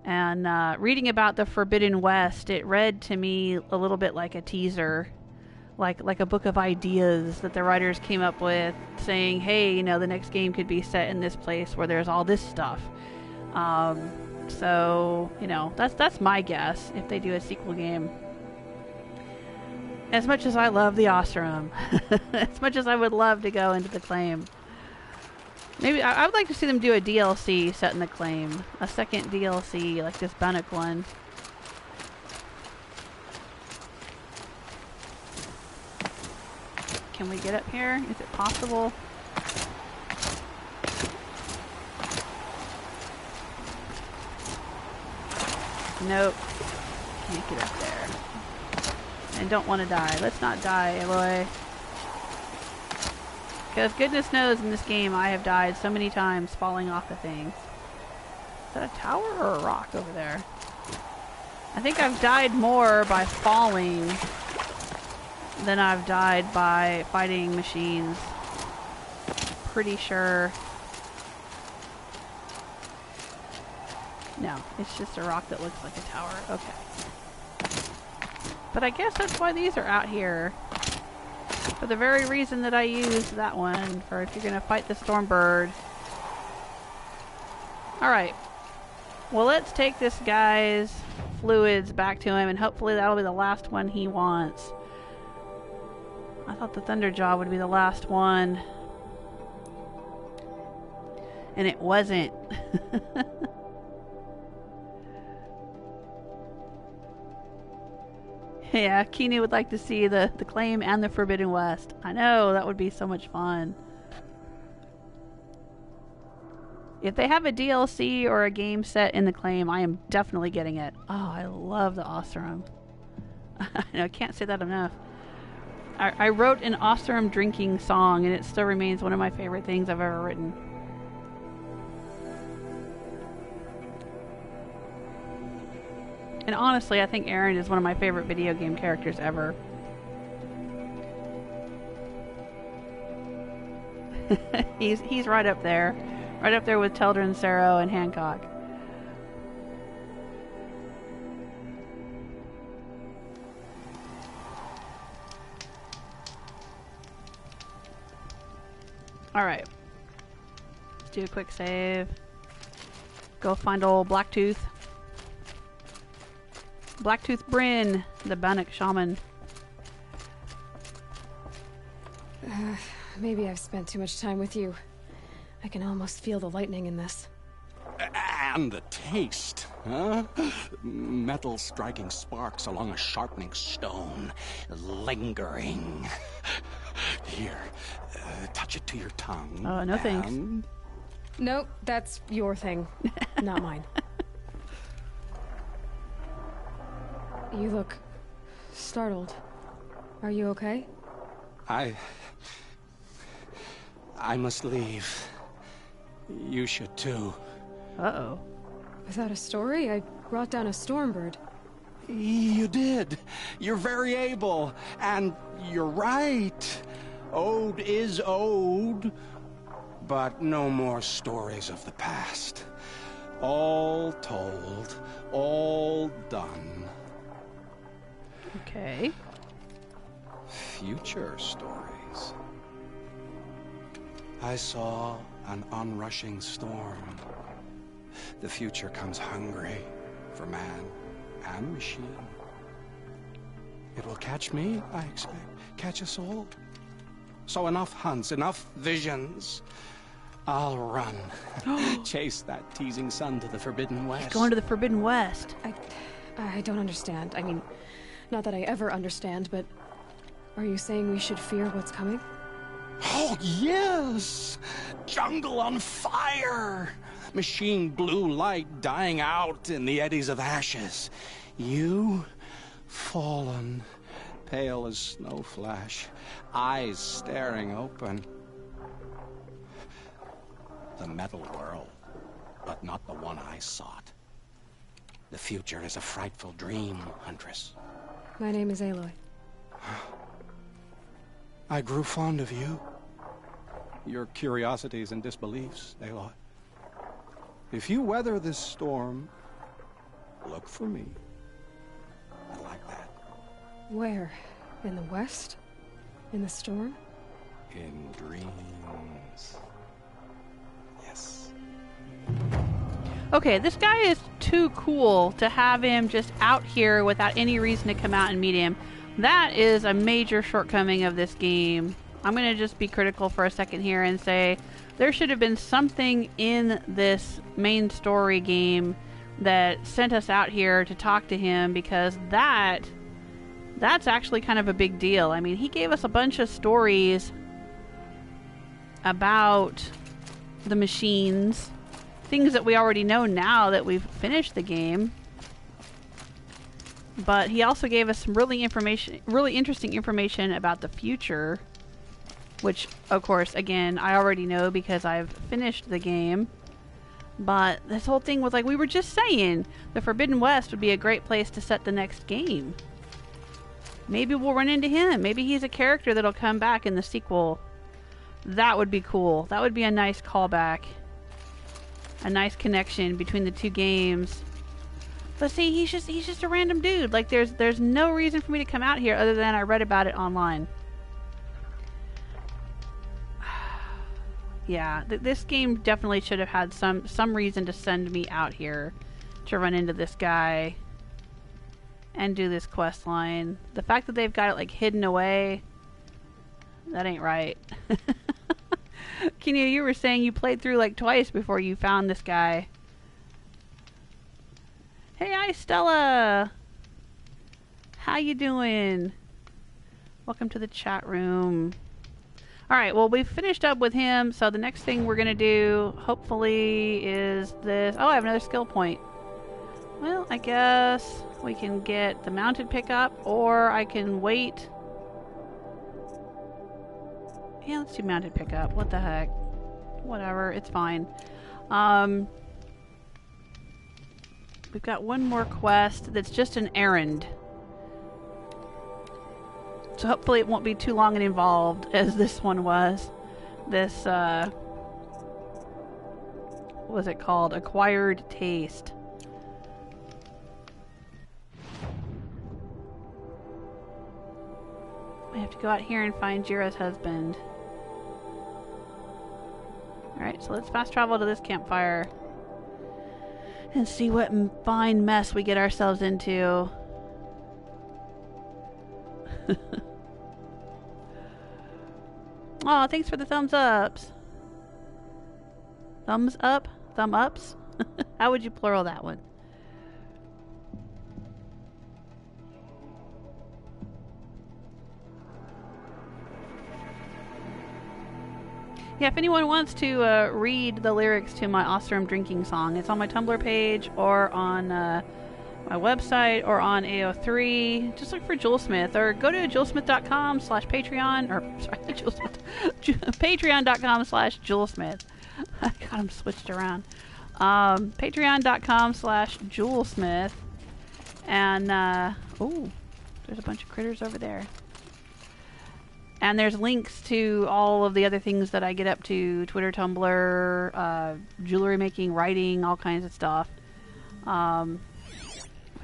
And reading about the Forbidden West, it read to me a little bit like a teaser, like a book of ideas that the writers came up with, saying, hey, you know, the next game could be set in this place where there's all this stuff. So, you know, that's my guess if they do a sequel game. As much as I love the Oseram, as much as I would love to go into the claim. Maybe I would like to see them do a DLC set in the claim. A second DLC, like this Bannock one. Can we get up here? Is it possible? Nope. Can't get up there. And don't want to die. Let's not die, Aloy. Because goodness knows in this game I have died so many times falling off of things. Is that a tower or a rock over there? I think I've died more by falling than I've died by fighting machines. Pretty sure. No, it's just a rock that looks like a tower. Okay. But I guess that's why these are out here. For the very reason that I used that one, for if you're going to fight the Stormbird. Alright. Well, let's take this guy's fluids back to him, and hopefully that'll be the last one he wants. I thought the Thunderjaw would be the last one. And it wasn't. Yeah, Keanu would like to see the Claim and the Forbidden West. I know, that would be so much fun. If they have a DLC or a game set in the Claim, I am definitely getting it. Oh, I love the Ostrom. I can't say that enough. I wrote an Ostrom drinking song, and it still remains one of my favorite things I've ever written. And honestly, I think Aaron is one of my favorite video game characters ever. He's right up there. Right up there with Teldrin, Sero, and Hancock. Alright. Let's do a quick save. Go find old Blacktooth. Blacktooth Brin, the Bannock shaman. Maybe I've spent too much time with you. I can almost feel the lightning in this. And the taste, huh? Metal striking sparks along a sharpening stone, lingering. Here, touch it to your tongue. Oh, no thanks. Nope, that's your thing, not mine. You look startled. Are you okay? I must leave. You should too. Uh-oh. Without a story, I brought down a Stormbird. You did. You're very able. And you're right. Ode is ode. But no more stories of the past. All told. All done. Okay. Future stories. I saw an onrushing storm. The future comes hungry for man and machine. It will catch me, I expect. Catch us all. So enough hunts, enough visions. I'll run. Chase that teasing sun to the Forbidden West. He's going to the Forbidden West. I don't understand. I mean, not that I ever understand, but are you saying we should fear what's coming? Oh, yes! Jungle on fire! Machine blue light dying out in the eddies of ashes. You, fallen, pale as snow flash, eyes staring open. The metal world, but not the one I sought. The future is a frightful dream, Huntress. My name is Aloy. I grew fond of you. Your curiosities and disbeliefs, Aloy. If you weather this storm, look for me. I like that. Where? In the west? In the storm? In dreams. Yes. Okay, this guy is too cool to have him just out here without any reason to come out and meet him. That is a major shortcoming of this game. I'm going to just be critical for a second here and say there should have been something in this main story game that sent us out here to talk to him, because that's actually kind of a big deal. I mean, he gave us a bunch of stories about the machines, things that we already know now that we've finished the game. But he also gave us some really interesting information about the future, which, of course, again, I already know because I've finished the game. But this whole thing was like, we were just saying, the Forbidden West would be a great place to set the next game. Maybe we'll run into him. Maybe he's a character that'll come back in the sequel. That would be cool. That would be a nice callback. a nice connection between the two games. But see, he's just a random dude. Like there's no reason for me to come out here other than I read about it online. Yeah, this game definitely should have had some reason to send me out here to run into this guy and do this quest line. The fact that they've got it like hidden away, that ain't right. Kenny, you were saying you played through like twice before you found this guy. Hey, hi Stella. How you doing? Welcome to the chat room. Alright, well, we've finished up with him, so the next thing we're going to do, hopefully, is this. Oh, I have another skill point. Well, I guess we can get the mounted pickup, or I can wait. Yeah, let's do mounted pickup. What the heck? Whatever, it's fine. We've got one more quest that's just an errand. So hopefully it won't be too long and involved as this one was. This, what was it called? Acquired Taste. We have to go out here and find Gera's husband. Alright, so let's fast travel to this campfire and see what fine mess we get ourselves into. Aw, thanks for the thumbs ups. Thumbs up? Thumb ups? How would you plural that one? Yeah, if anyone wants to read the lyrics to my Ostrom drinking song, it's on my Tumblr page or on my website or on AO3. Just look for Jewelsmith or go to jewelsmith.com/Patreon or sorry, Patreon.com/Jewelsmith. I got them switched around. Patreon.com/Jewelsmith. And oh, there's a bunch of critters over there. And there's links to all of the other things that I get up to: Twitter, Tumblr, jewelry making, writing, all kinds of stuff. What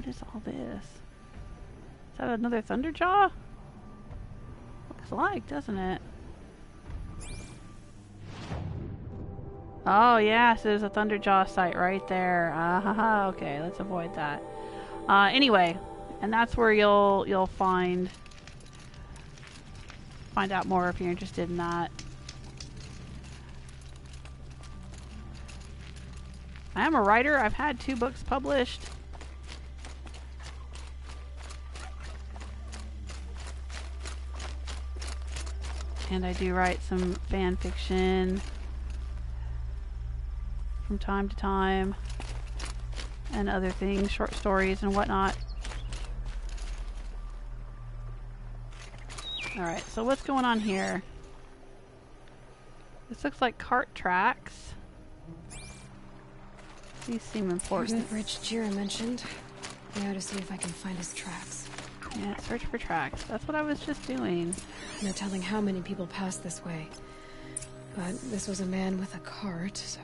is all this? Is that another Thunderjaw? Looks like, doesn't it? Oh yes, there's a Thunderjaw site right there. Okay, let's avoid that. Anyway, and that's where you'll find out more if you're interested in that. I am a writer. I've had 2 books published. And I do write some fan fiction from time to time and other things, short stories and whatnot. Alright, so what's going on here? This looks like cart tracks. These seem important. Here's the bridge Gera mentioned. Now to see if I can find his tracks. Yeah, search for tracks. That's what I was just doing. No telling how many people passed this way. But this was a man with a cart, so...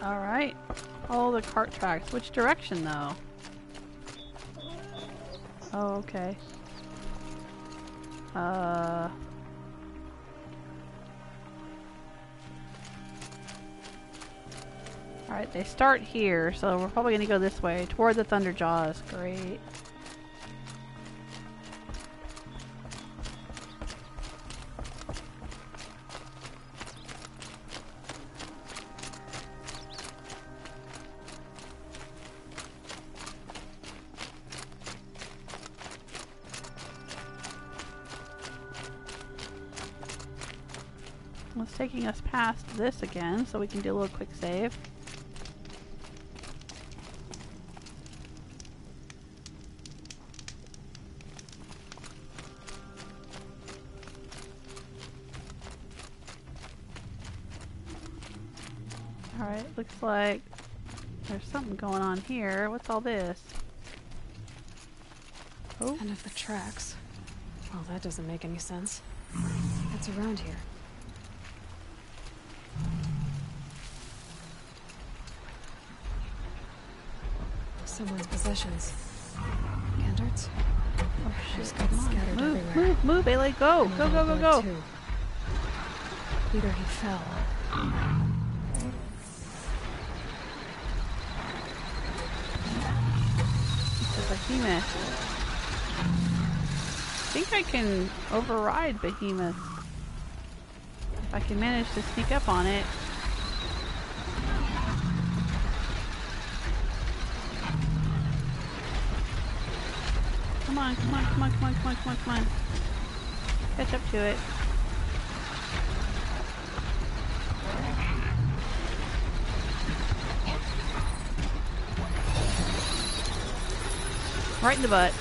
Alright. Follow the cart tracks. Which direction, though? Oh, okay. Alright, they start here, so we're probably going to go this way, toward the Thunderjaws. Great. Well, it's taking us past this again, so we can do a little quick save. Alright, looks like there's something going on here. What's all this? Oh. End of the tracks. Well, that doesn't make any sense. What's around here? Someone's possessions. Kendert's? Oh There's shit, goods come on. scattered Move, everywhere. move, Aloy, go! And Go, an go, old go, boy, go! too. Either he fell. It's a behemoth. I think I can override Behemoth. If I can manage to sneak up on it. Come on, come on, come on, come on, come on, come on, come on. Catch up to it. Right in the butt.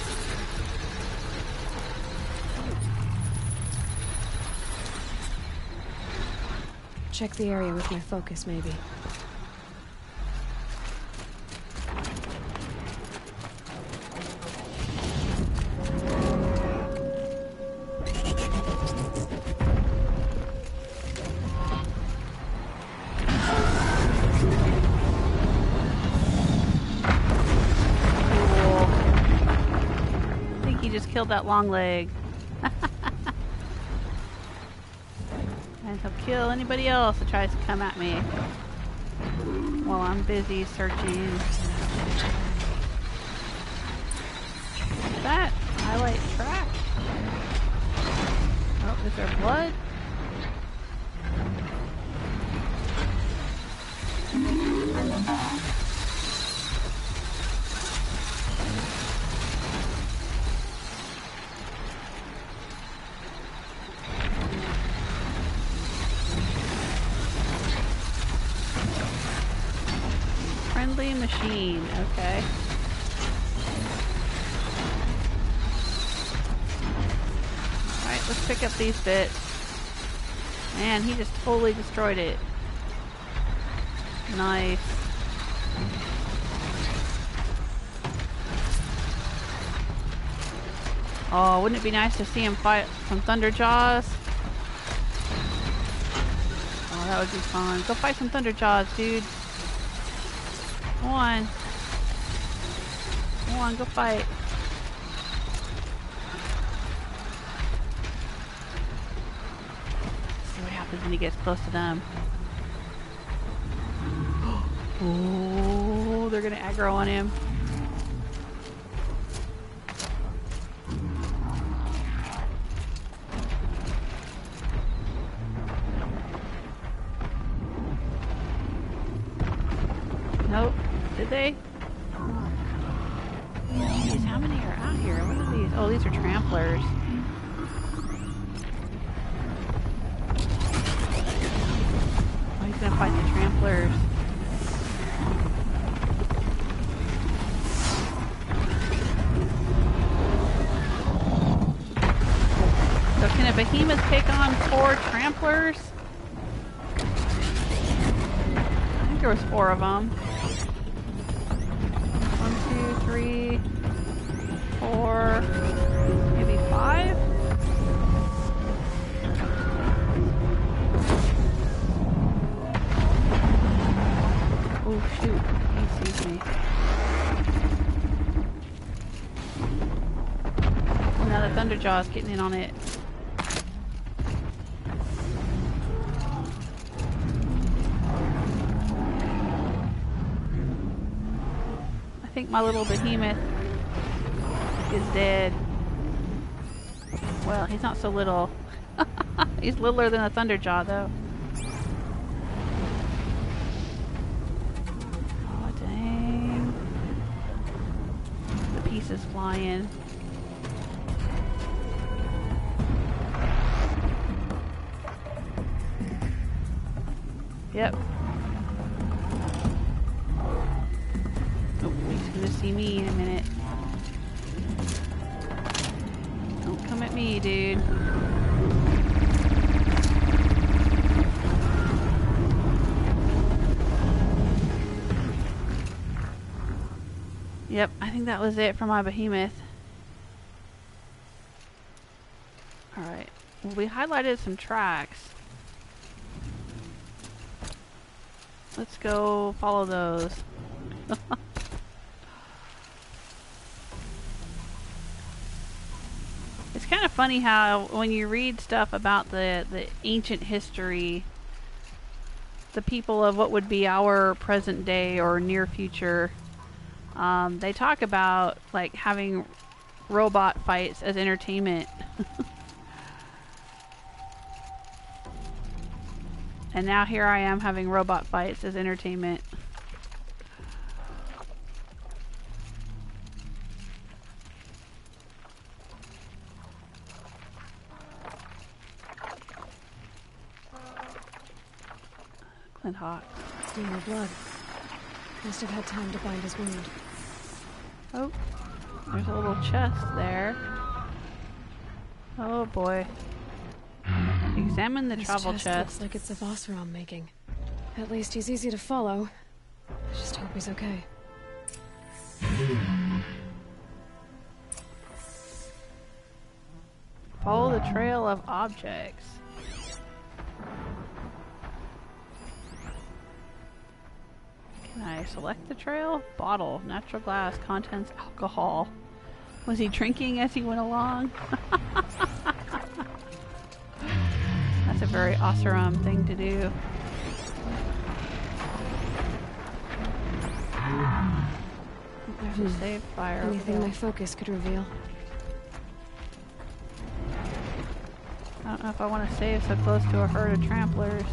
Check the area with my focus, maybe. Killed that long leg. And he'll kill anybody else that tries to come at me while I'm busy searching. What's that? Highlight track. Oh, is there blood? Friendly machine, okay. Alright, let's pick up these bits. Man, he just totally destroyed it. Nice. Oh, wouldn't it be nice to see him fight some Thunderjaws? Oh, that would be fun. Go fight some Thunderjaws, dude. Go on. Go on, go fight. See what happens when he gets close to them. Oh, they're gonna aggro on him. Nope. Did they? Jeez, how many are out here? What are these? Oh, these are tramplers. Oh, he's gonna fight the tramplers. So can a behemoth take on 4 tramplers? I think there was 4 of them. 1, 2, 3, 4, maybe 5? Oh shoot, he sees me. Oh, now the Thunderjaw is getting in on it. I think my little behemoth is dead. Well, he's not so little. He's littler than a Thunderjaw, though. Oh, dang. The pieces flying. Yep. Oh, he's gonna see me in a minute. Don't come at me, dude. Yep, I think that was it for my behemoth. Alright. Well, we highlighted some tracks. Let's go follow those. It's kind of funny how when you read stuff about the ancient history, the people of what would be our present day or near future, they talk about like having robot fights as entertainment. And now here I am having robot fights as entertainment. Clint Hawk. More blood. Must have had time to bind his wound. Oh, there's a little chest there. Oh boy. Examine the travel chest. Looks like it's a Vossram making. At least he's easy to follow. I just hope he's okay. Follow the trail of objects. Can I select the trail? Bottle, natural glass, contents, alcohol. Was he drinking as he went along? That's a very awesome thing to do. There's a save fire. Anything my focus could reveal. I don't know if I want to save so close to a herd of tramplers.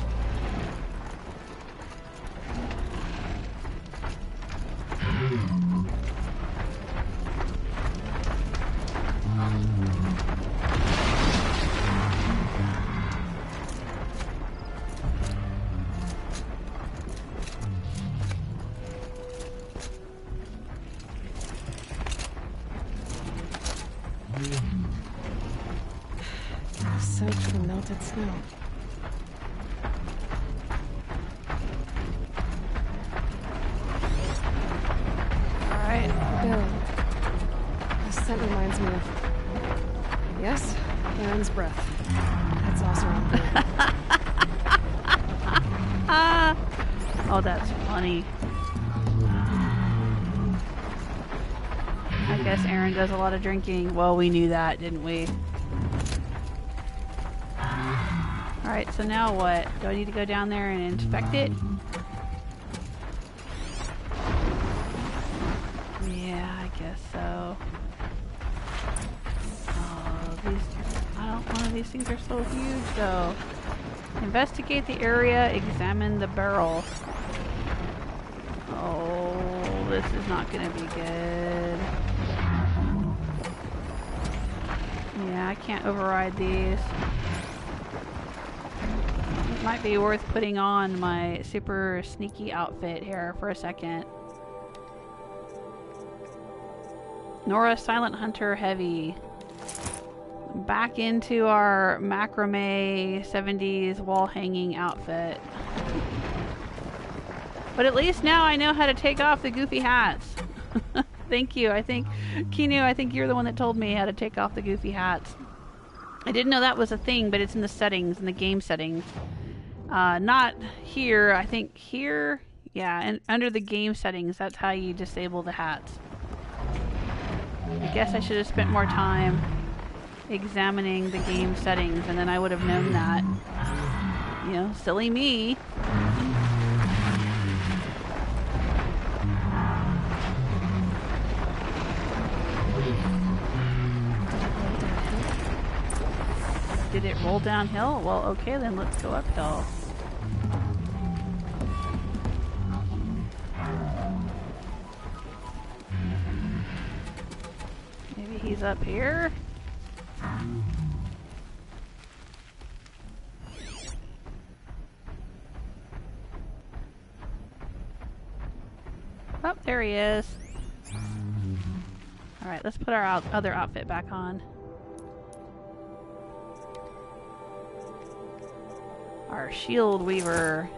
Soaked from melted snow. Alright. Bill. This scent reminds me of... Yes? Aaron's breath. That's also on board. Oh, that's funny. I guess Aaron does a lot of drinking. Well, we knew that, didn't we? Alright, so now what? Do I need to go down there and inspect it? Yeah, I guess so. Oh, one of these things are so huge though. Investigate the area, examine the barrel. Oh, this is not gonna be good. Yeah, I can't override these. It might be worth putting on my super sneaky outfit here for a second. Nora Silent Hunter Heavy. Back into our macrame 70s wall hanging outfit. But at least now I know how to take off the goofy hats. Thank you. I think, Kinu, I think you're the one that told me how to take off the goofy hats. I didn't know that was a thing, but it's in the settings, in the game settings. Not here. I think here, yeah, and under the game settings, that's how you disable the hats. I guess I should have spent more time examining the game settings, and then I would have known that. You know, silly me. Did it roll downhill? Well, okay, then let's go uphill. Maybe he's up here? Oh, there he is. Alright, let's put our other outfit back on. Our shield weaver.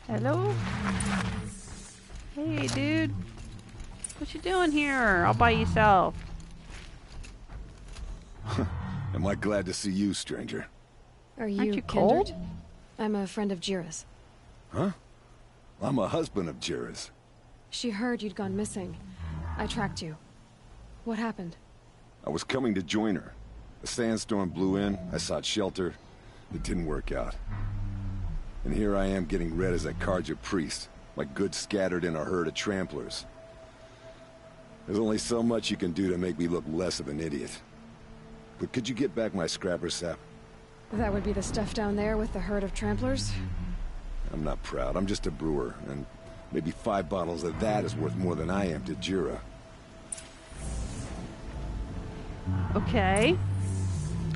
Hello? Hey, dude. What you doing here all by yourself? Am I glad to see you, stranger? Are you, Aren't you Kendert? cold? I'm a friend of Gera's. Huh? I'm a husband of Gera's. She heard you'd gone missing. I tracked you. What happened? I was coming to join her. A sandstorm blew in, I sought shelter. It didn't work out. And here I am getting read as a Karja priest, my goods scattered in a herd of tramplers. There's only so much you can do to make me look less of an idiot. But could you get back my Scrappersap? That would be the stuff down there with the herd of tramplers? I'm not proud, I'm just a brewer, and maybe 5 bottles of that is worth more than I am to Gera. Okay.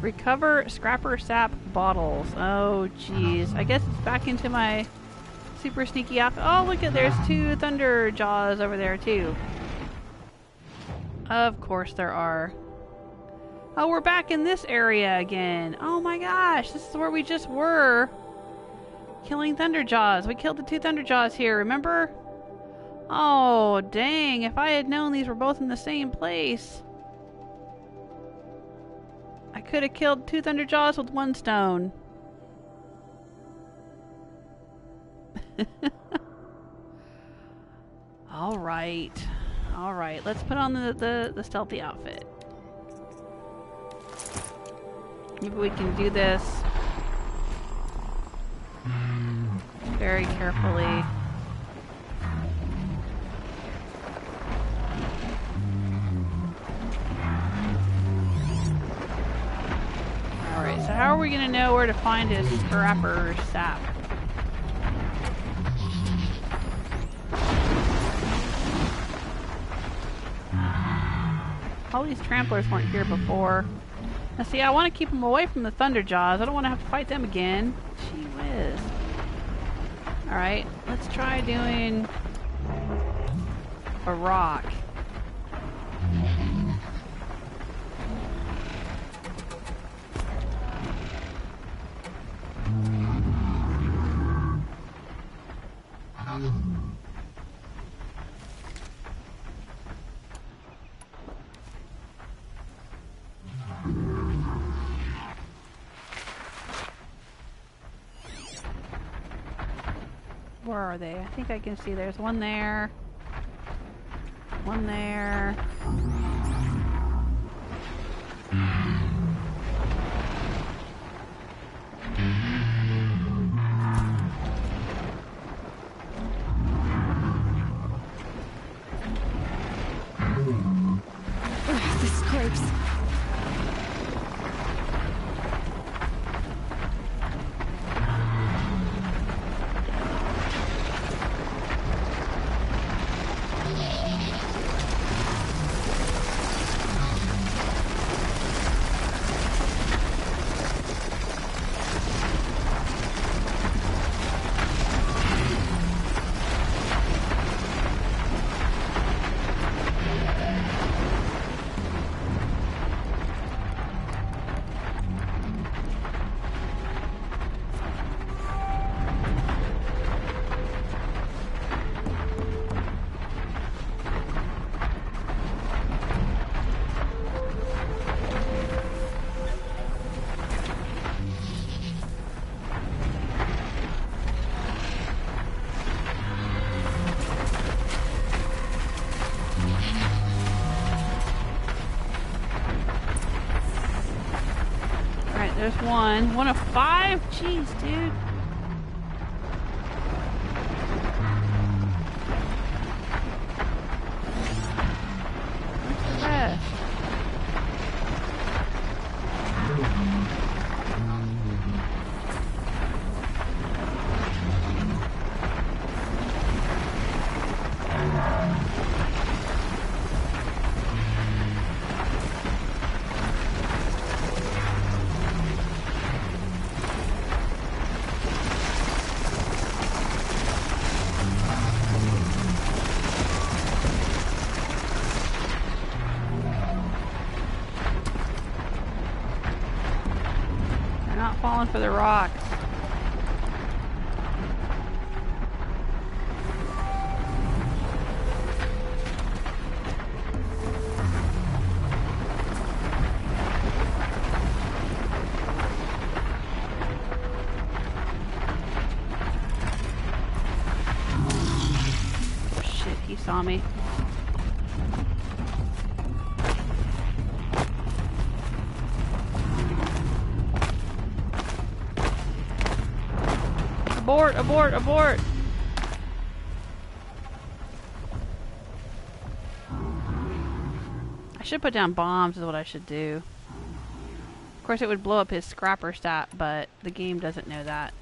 Recover Scrappersap bottles. Oh, jeez. I guess it's back into my super sneaky outfit. Oh, look at, there's 2 Thunderjaws over there, too. Of course there are. Oh, we're back in this area again. Oh my gosh, this is where we just were. Killing Thunderjaws. We killed the 2 Thunderjaws here, remember? Oh, dang. If I had known these were both in the same place, I could have killed 2 Thunderjaws with 1 stone. Alright. Alright, let's put on the stealthy outfit. Maybe we can do this very carefully. Alright, so how are we going to know where to find his Scrappersap? All these tramplers weren't here before. Now see, I want to keep them away from the Thunderjaws. I don't want to have to fight them again. Gee whiz. Alright, let's try doing a rock. Where are they? I think I can see there's one there. One there. Ugh, the scrapes. There's one. 1 of 5? Jeez, dude. Where's the rest? Falling for the rocks. me. Abort, abort, abort! I should put down bombs is what I should do. Of course it would blow up his Scrappersap, but the game doesn't know that.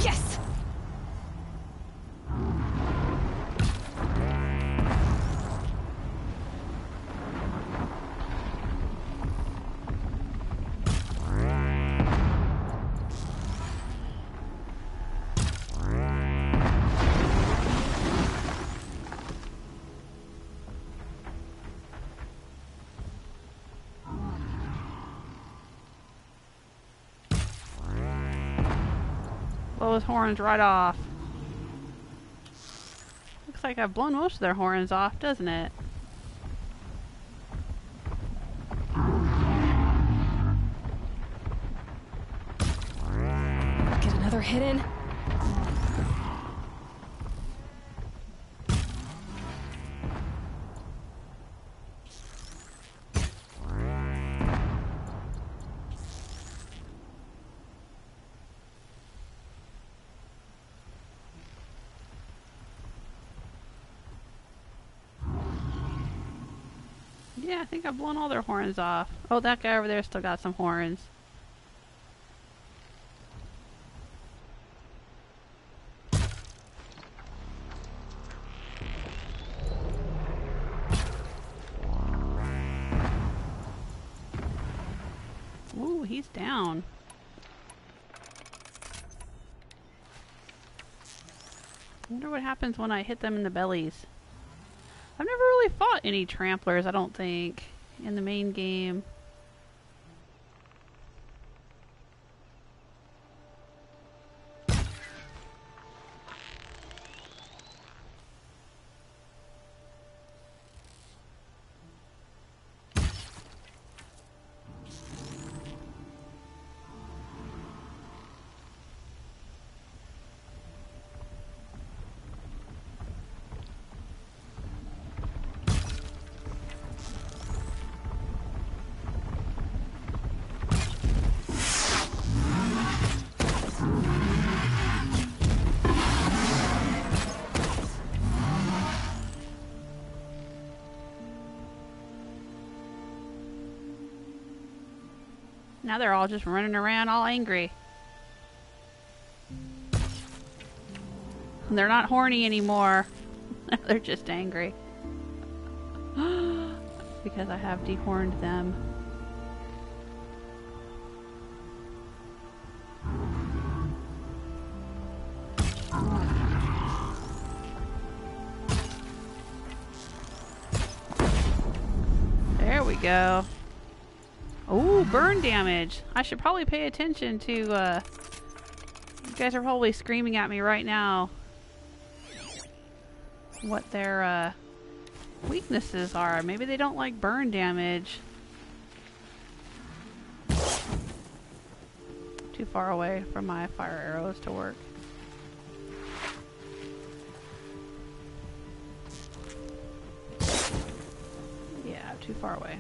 Yes! Blow his horns right off. Looks like I've blown most of their horns off, doesn't it? Get another hit in. Yeah, I think I've blown all their horns off. Oh, that guy over there still got some horns. Ooh, he's down. I wonder what happens when I hit them in the bellies. I've never really fought any tramplers, I don't think, in the main game. Now they're all just running around all angry. They're not horny anymore. They're just angry. Because I have dehorned them. There we go. Oh, burn damage. I should probably pay attention to, you guys are probably screaming at me right now what their, weaknesses are. Maybe they don't like burn damage. Too far away from my fire arrows to work. Yeah, too far away.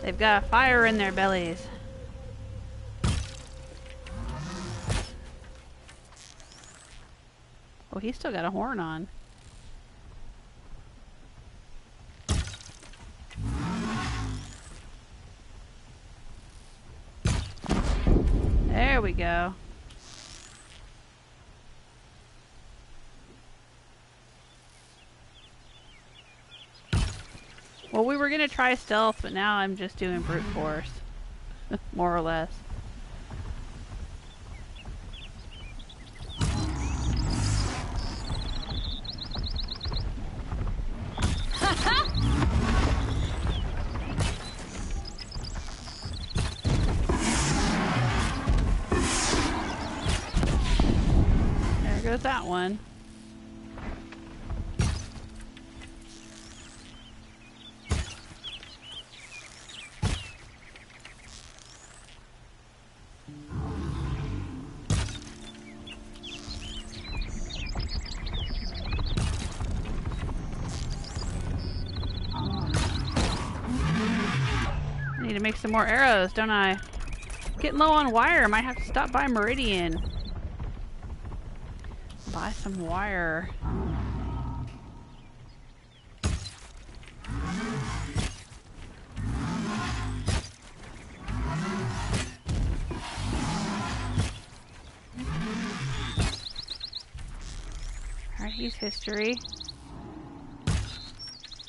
They've got fire in their bellies. Oh, he's still got a horn on. There we go. Well, we were gonna try stealth, but now I'm just doing brute force. More or less. There goes that one. I need to make some more arrows, don't I? Getting low on wire. Might have to stop by Meridian. Buy some wire. Alright, he's history.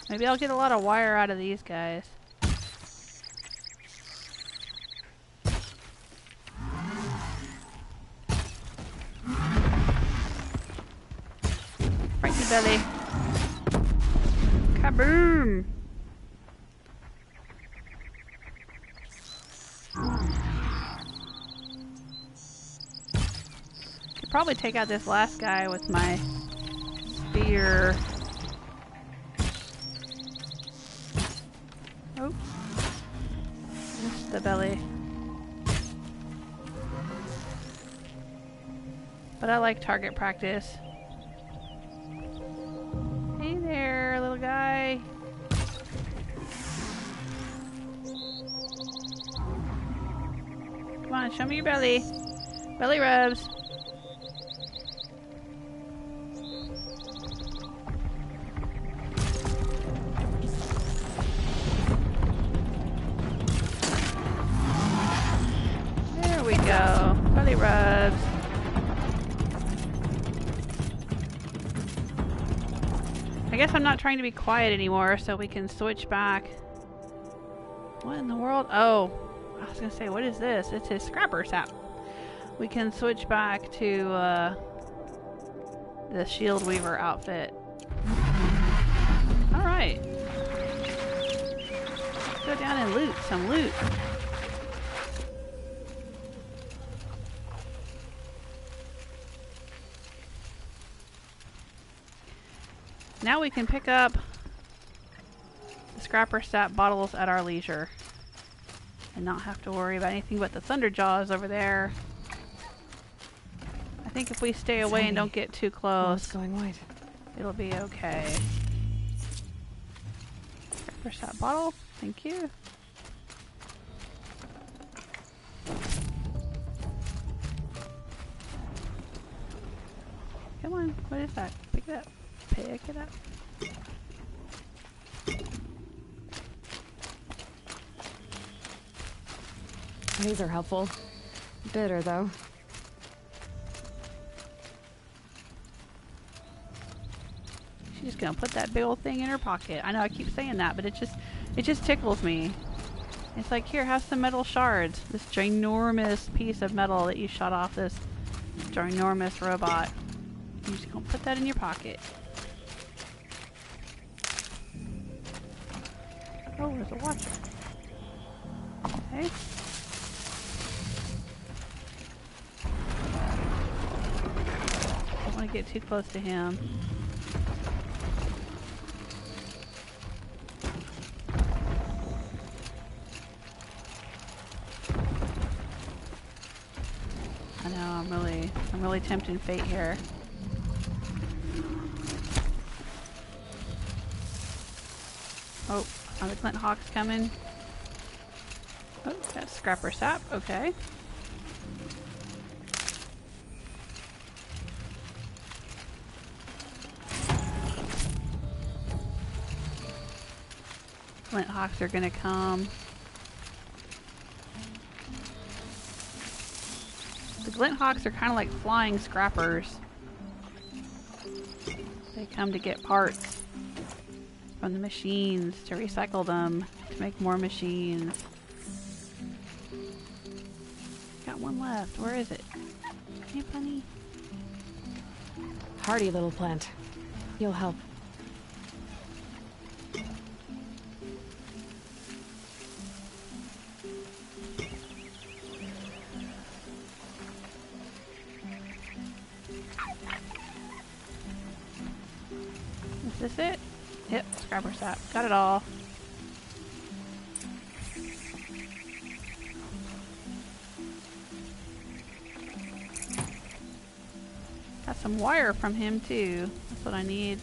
Maybe I'll get a lot of wire out of these guys. Right in the belly. Kaboom! Could probably take out this last guy with my spear. Oh. Missed the belly. But I like target practice. Hey there, little guy. Come on, show me your belly. Belly rubs. There we go. Belly rubs. I guess I'm not trying to be quiet anymore, so we can switch back. What in the world? Oh, I was gonna say, what is this? It's his Scrappersap. We can switch back to the Shield Weaver outfit. Alright. Go down and loot some loot. Now we can pick up the Scrappersap bottles at our leisure and not have to worry about anything but the Thunderjaws over there. I think if we stay away and don't get too close, it's going white. It'll be okay. Scrappersap bottle, thank you. Come on, what is that? Pick it up. Pick it up. These are helpful. Bitter, though. She's just gonna put that big old thing in her pocket. I know I keep saying that, but it just tickles me. It's like, here, have some metal shards. This ginormous piece of metal that you shot off this ginormous robot. You're just gonna put that in your pocket. Oh, there's a watcher. Okay. Don't want to get too close to him. I know, I'm really tempting fate here. Oh, are the Glint Hawks coming? Oh, that's Scrappersap, okay. Glint Hawks are gonna come. The Glint Hawks are kind of like flying scrappers. They come to get parts. from the machines to recycle them to make more machines. Got one left. Where is it? Hey, bunny. Hardy little plant. You'll help. Is this it? Yep, Scrappersap. Got it all. Got some wire from him too. That's what I need.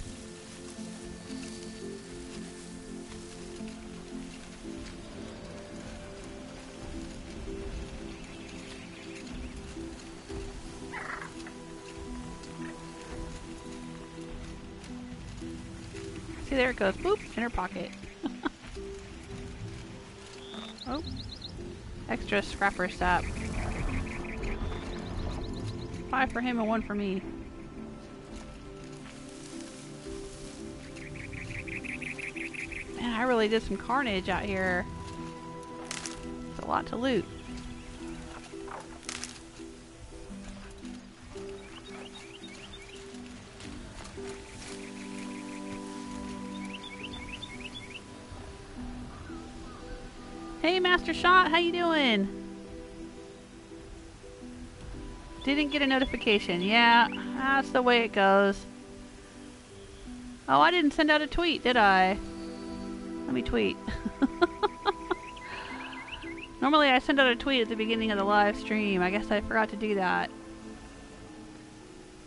See, there it goes. Boop, in her pocket. Oh. Extra Scrappersap. 5 for him and 1 for me. Man, I really did some carnage out here. It's a lot to loot. Hey, Master Shot, how you doing? Didn't get a notification. Yeah, that's the way it goes. Oh, I didn't send out a tweet, did I? Let me tweet. Normally I send out a tweet at the beginning of the live stream. I guess I forgot to do that.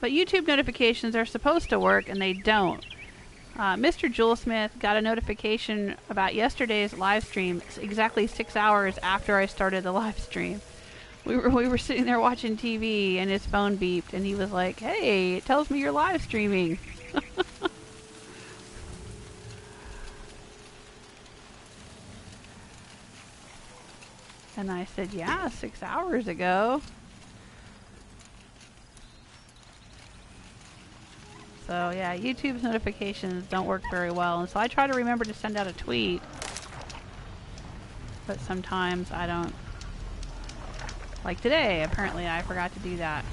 But YouTube notifications are supposed to work, and they don't. Mr. Jewelsmith got a notification about yesterday's live stream exactly 6 hours after I started the live stream. We were sitting there watching TV, and his phone beeped, and he was like, "Hey, it tells me you're live streaming." And I said, "Yeah, 6 hours ago." So yeah, YouTube's notifications don't work very well, and so I try to remember to send out a tweet, but sometimes I don't. Like today, apparently I forgot to do that.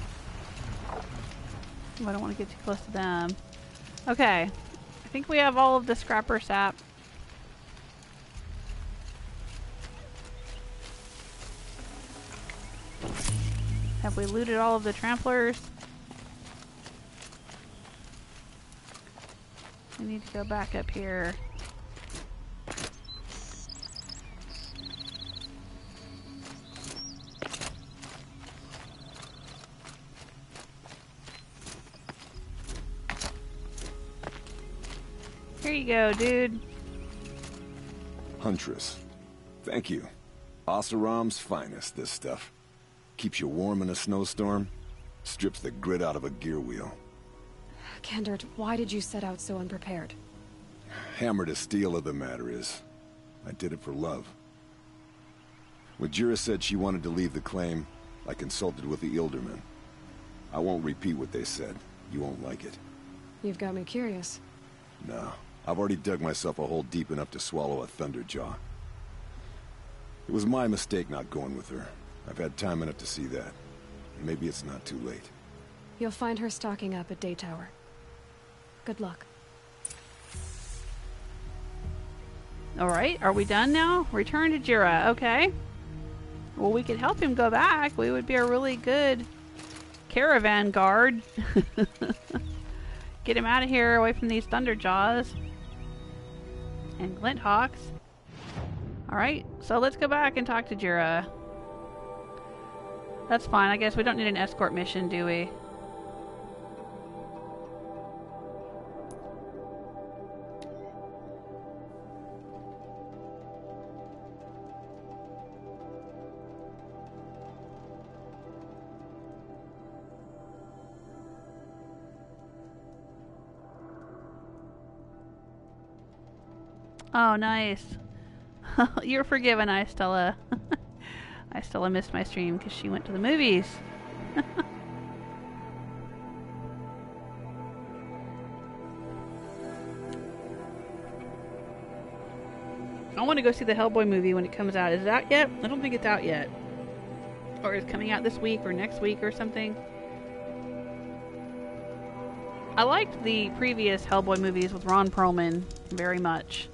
I don't want to get too close to them. Okay, I think we have all of the Scrappersap. Have we looted all of the tramplers? I need to go back up here. Here you go, dude. Huntress. Thank you. Oseram's finest, this stuff. Keeps you warm in a snowstorm. Strips the grit out of a gear wheel. Kendert, why did you set out so unprepared? Hammer to steel of the matter is, I did it for love. When Gera said she wanted to leave the claim, I consulted with the Ildermen. I won't repeat what they said. You won't like it. You've got me curious. No. I've already dug myself a hole deep enough to swallow a Thunderjaw. It was my mistake not going with her. I've had time enough to see that. Maybe it's not too late. You'll find her stocking up at Day Tower. Good luck. Alright, are we done now? Return to Gera, okay. Well, we could help him go back. We would be a really good caravan guard. Get him out of here, away from these Thunderjaws. And Glinthawks. Alright, so let's go back and talk to Gera. That's fine, I guess we don't need an escort mission, do we? Oh, nice. You're forgiven, Istella. Istella missed my stream because she went to the movies. I want to go see the Hellboy movie when it comes out. Is it out yet? I don't think it's out yet. Or it's coming out this week or next week or something. I liked the previous Hellboy movies with Ron Perlman very much.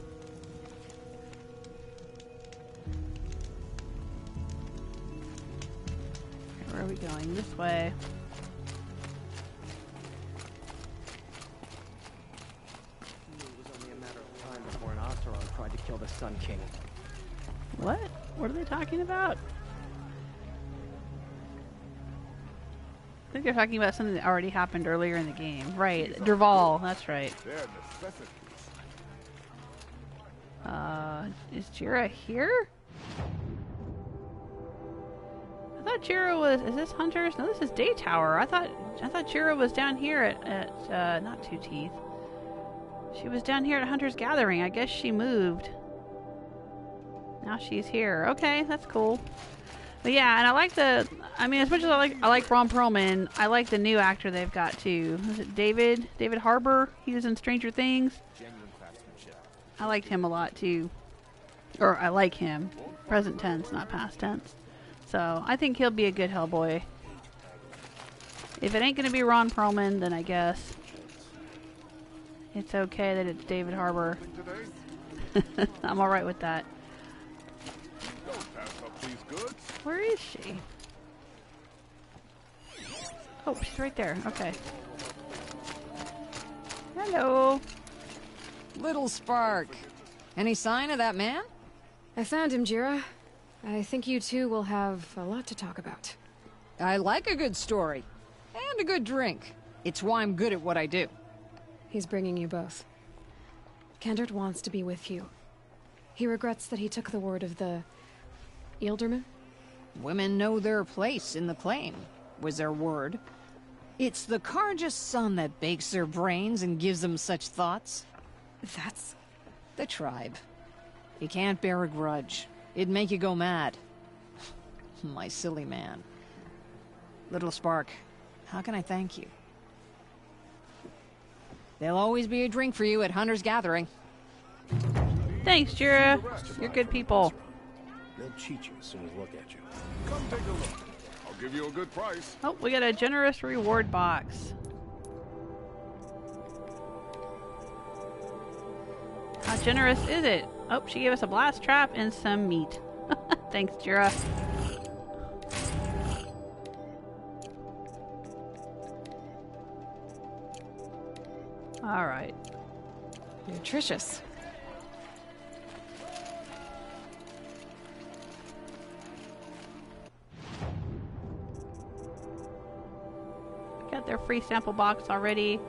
Where are we going? This way. It was only a matter of time before an Oseron tried to kill the Sun King. What? What are they talking about? I think they're talking about something that already happened earlier in the game. Right. Derval, that's right. Is Gera here? I thought Gera was... Is this Hunters? No, this is Day Tower. I thought Gera was down here at not Two Teeth. She was down here at Hunter's Gathering. I guess she moved. Now she's here. Okay, that's cool. But yeah, and I like the... I mean, as much as I like Ron Perlman, I like the new actor they've got too. Is it David Harbour? He was in Stranger Things. I liked him a lot too. Or I like him. Present tense, not past tense. So I think he'll be a good Hellboy. If it ain't gonna be Ron Perlman, then I guess it's okay that it's David Harbour. I'm alright with that. Where is she? Oh, she's right there. Okay. Hello. Little Spark. Any sign of that man? I found him, Gera. I think you two will have a lot to talk about. I like a good story. And a good drink. It's why I'm good at what I do. He's bringing you both. Kendert wants to be with you. He regrets that he took the word of the... Ealdorman? Women know their place in the claim, was their word. It's the Carja's son that bakes their brains and gives them such thoughts. That's... The tribe. You can't bear a grudge. It'd make you go mad. My silly man. Little Spark, how can I thank you? There'll always be a drink for you at Hunter's Gathering. Thanks, Gera. You're good people. They'll cheat you as soon as look at you. Come take a look. I'll give you a good price. Oh, we got a generous reward box. How generous is it? Oh, she gave us a blast trap and some meat. Thanks, Gera. Alright. nutritious. Got their free sample box already.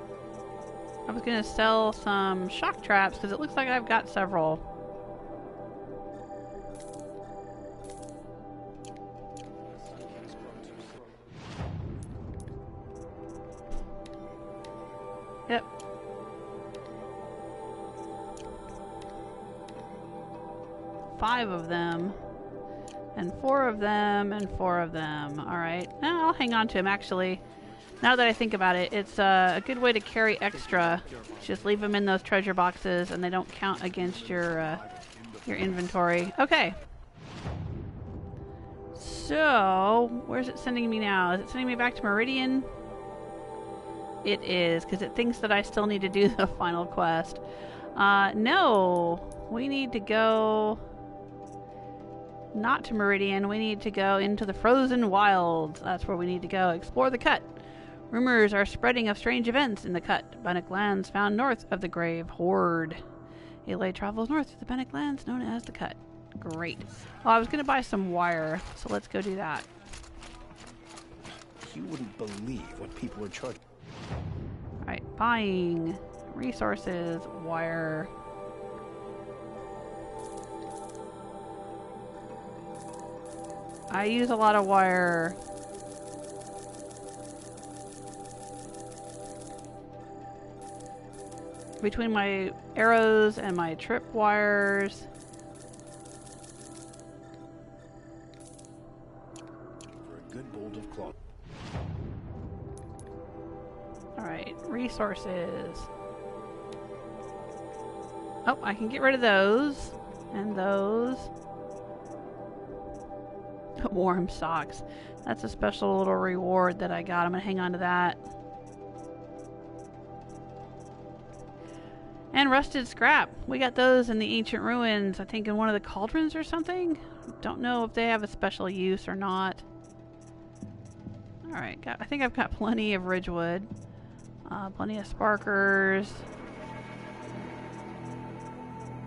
I was gonna sell some shock traps because it looks like I've got several. Yep. Five of them. And 4 of them, and 4 of them. Alright. Now I'll hang on to them, actually. Now that I think about it, it's a good way to carry extra. Just leave them in those treasure boxes, and they don't count against your inventory. Okay. So, where's it sending me now? Is it sending me back to Meridian? It is, because it thinks that I still need to do the final quest. No. We need to go... not to Meridian. We need to go into the Frozen Wilds. That's where we need to go. Explore the Cut. Rumors are spreading of strange events in the Cut. Bannock lands found north of the Grave Hoard. Aloy travels north to the Bannock lands known as the Cut. Great. Oh, I was going to buy some wire, so let's go do that. You wouldn't believe what people are charging. Alright, buying resources, wire. I use a lot of wire. Between my arrows and my trip wires. For a good bolt of cloth. Alright, resources. Oh, I can get rid of those. And those. Warm socks. That's a special little reward that I got. I'm gonna hang on to that. And rusted scrap. We got those in the ancient ruins, I think in one of the cauldrons or something. Don't know if they have a special use or not. Alright, I think I've got plenty of ridgewood. Plenty of sparkers.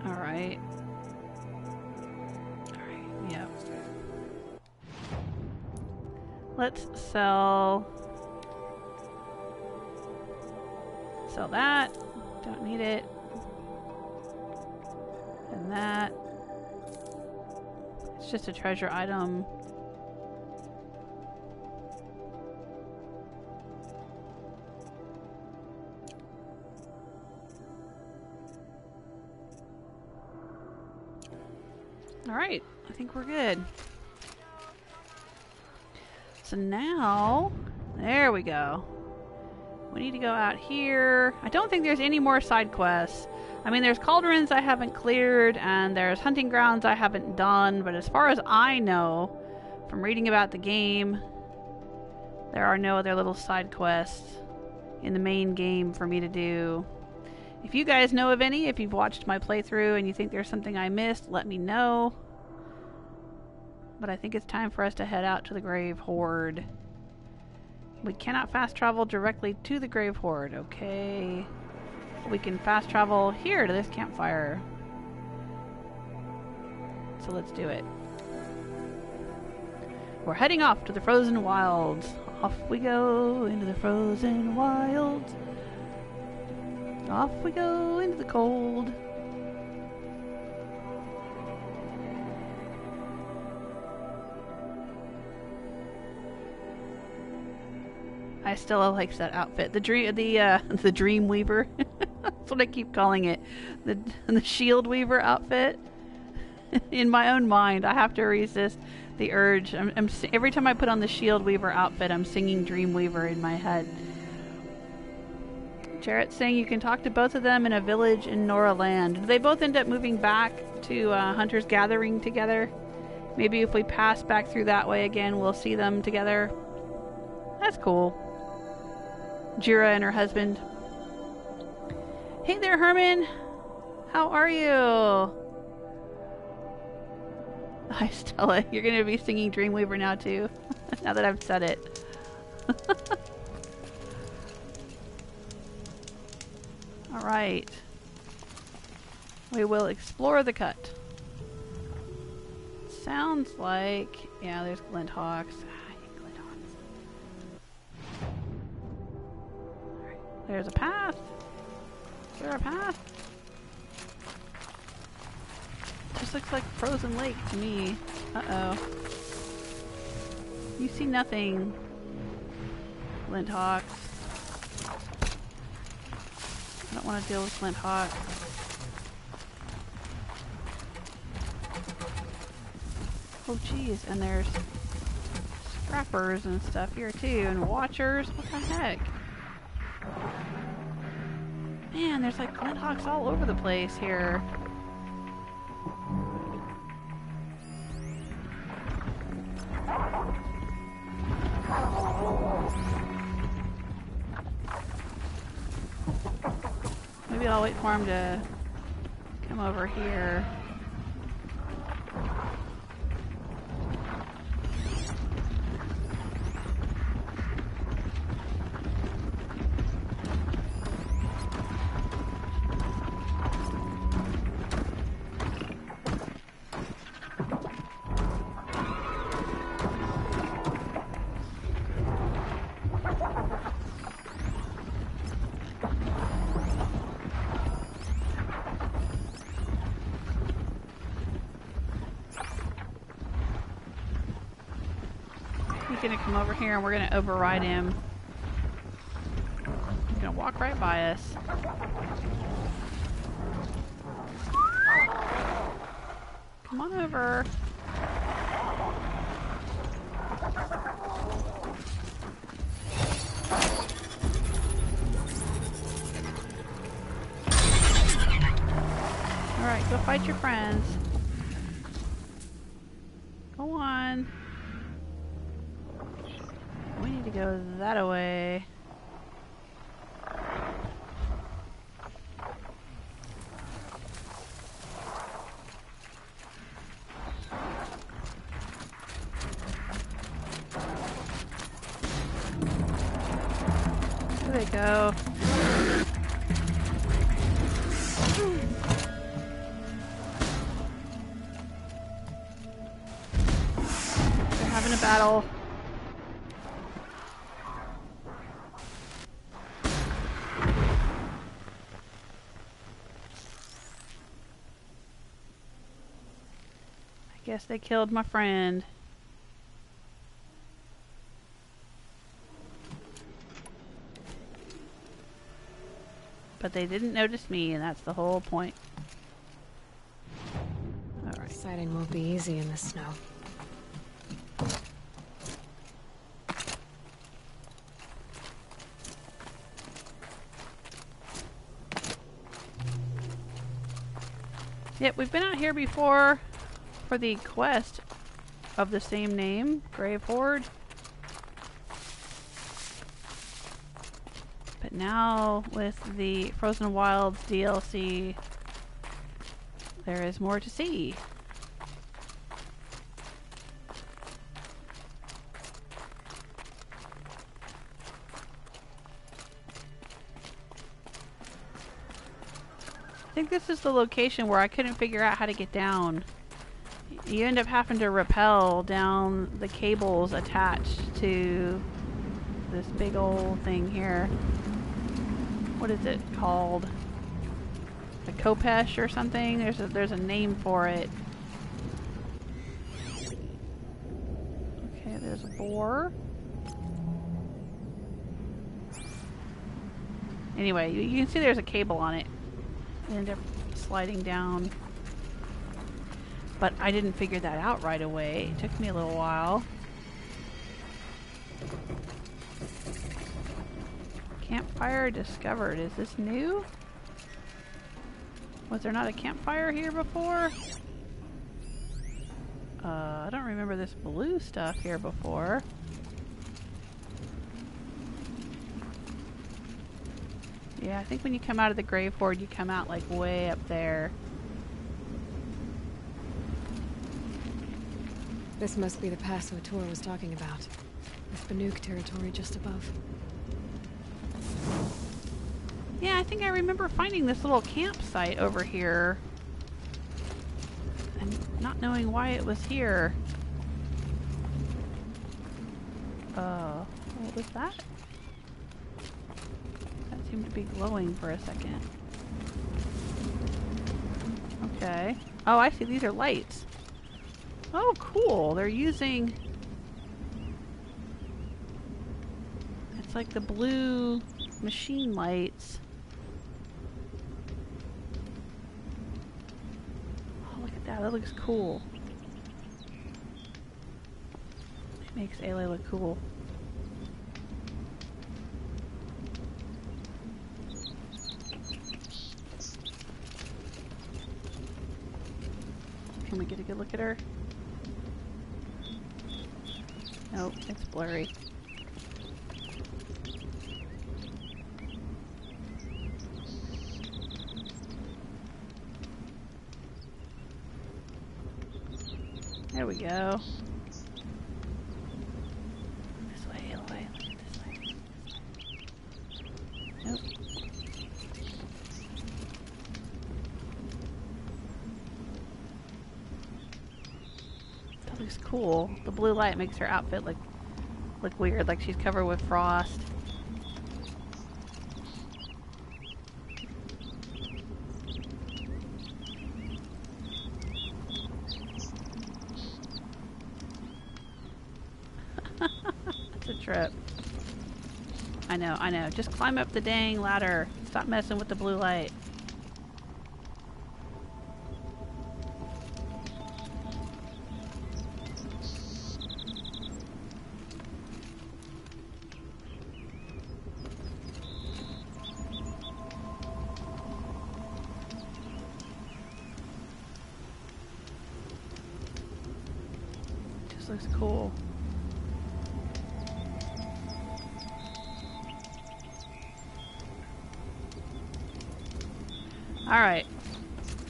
Alright. Alright, yep. Let's sell that. Don't need it. And that. It's just a treasure item. Alright, I think we're good. So now, there we go. We need to go out here. I don't think there's any more side quests. I mean, there's cauldrons I haven't cleared, and there's hunting grounds I haven't done, but as far as I know, from reading about the game, there are no other little side quests in the main game for me to do. If you guys know of any, if you've watched my playthrough and you think there's something I missed, let me know. But I think it's time for us to head out to the Grave Hoard. We cannot fast travel directly to the Grave Hoard, okay? We can fast travel here to this campfire. So let's do it. We're heading off to the frozen wilds. Off we go into the frozen wilds. Off we go into the cold. I still like that outfit. The Dream Weaver. That's what I keep calling it. The Shield Weaver outfit. In my own mind, I have to resist the urge. Every time I put on the Shield Weaver outfit, I'm singing Dream Weaver in my head. Jarrett's saying you can talk to both of them in a village in Nora Land. Do they both end up moving back to Hunter's Gathering together? Maybe if we pass back through that way again, we'll see them together. That's cool. Gera and her husband. Hey there, Herman. How are you? Hi, Stella. You're going to be singing Dreamweaver now, too. Now that I've said it. Alright. We will explore the cut. Sounds like... Yeah, there's glint hawks. There's a path. Is there a path? This looks like frozen lake to me. Uh-oh. You see nothing, Glint Hawks. I don't want to deal with Glint Hawks. Oh jeez, and there's scrappers and stuff here too, and watchers. What the heck? Man, there's like Glint Hawks all over the place here. Maybe I'll wait for him to come over here. Gonna come over here and we're gonna override him. He's gonna walk right by us. Come on over. Alright, go fight your friends. go that away. There they go. They're having a battle. I guess they killed my friend. But they didn't notice me, and that's the whole point. Alright. Sighting won't be easy in the snow. Yep, we've been out here before for the quest of the same name, Grave Hoard. But now with the Frozen Wilds DLC, there is more to see. I think this is the location where I couldn't figure out how to get down. You end up having to rappel down the cables attached to this big old thing here. What is it called? A Kopesh or something? There's a name for it. Okay, there's a boar. Anyway, you can see there's a cable on it. I end up sliding down. But I didn't figure that out right away. It took me a little while. Campfire discovered. Is this new? Was there not a campfire here before? I don't remember this blue stuff here before. Yeah, I think when you come out of the Grave Hoard, you come out like way up there. This must be the pass O'Toole was talking about. With Banuk territory just above. Yeah, I think I remember finding this little campsite over here. And not knowing why it was here. What was that? That seemed to be glowing for a second. Okay. Oh, I see. These are lights. Oh, cool. They're using... It's like the blue machine lights. Oh, look at that. That looks cool. It makes Aloy look cool. Can we get a good look at her? Nope, it's blurry. There we go. This way, Aloy. This way. Nope. That looks cool. The blue light makes her outfit look weird, like she's covered with frost. It's a trip. I know. Just climb up the dang ladder. Stop messing with the blue light. Looks cool. Alright.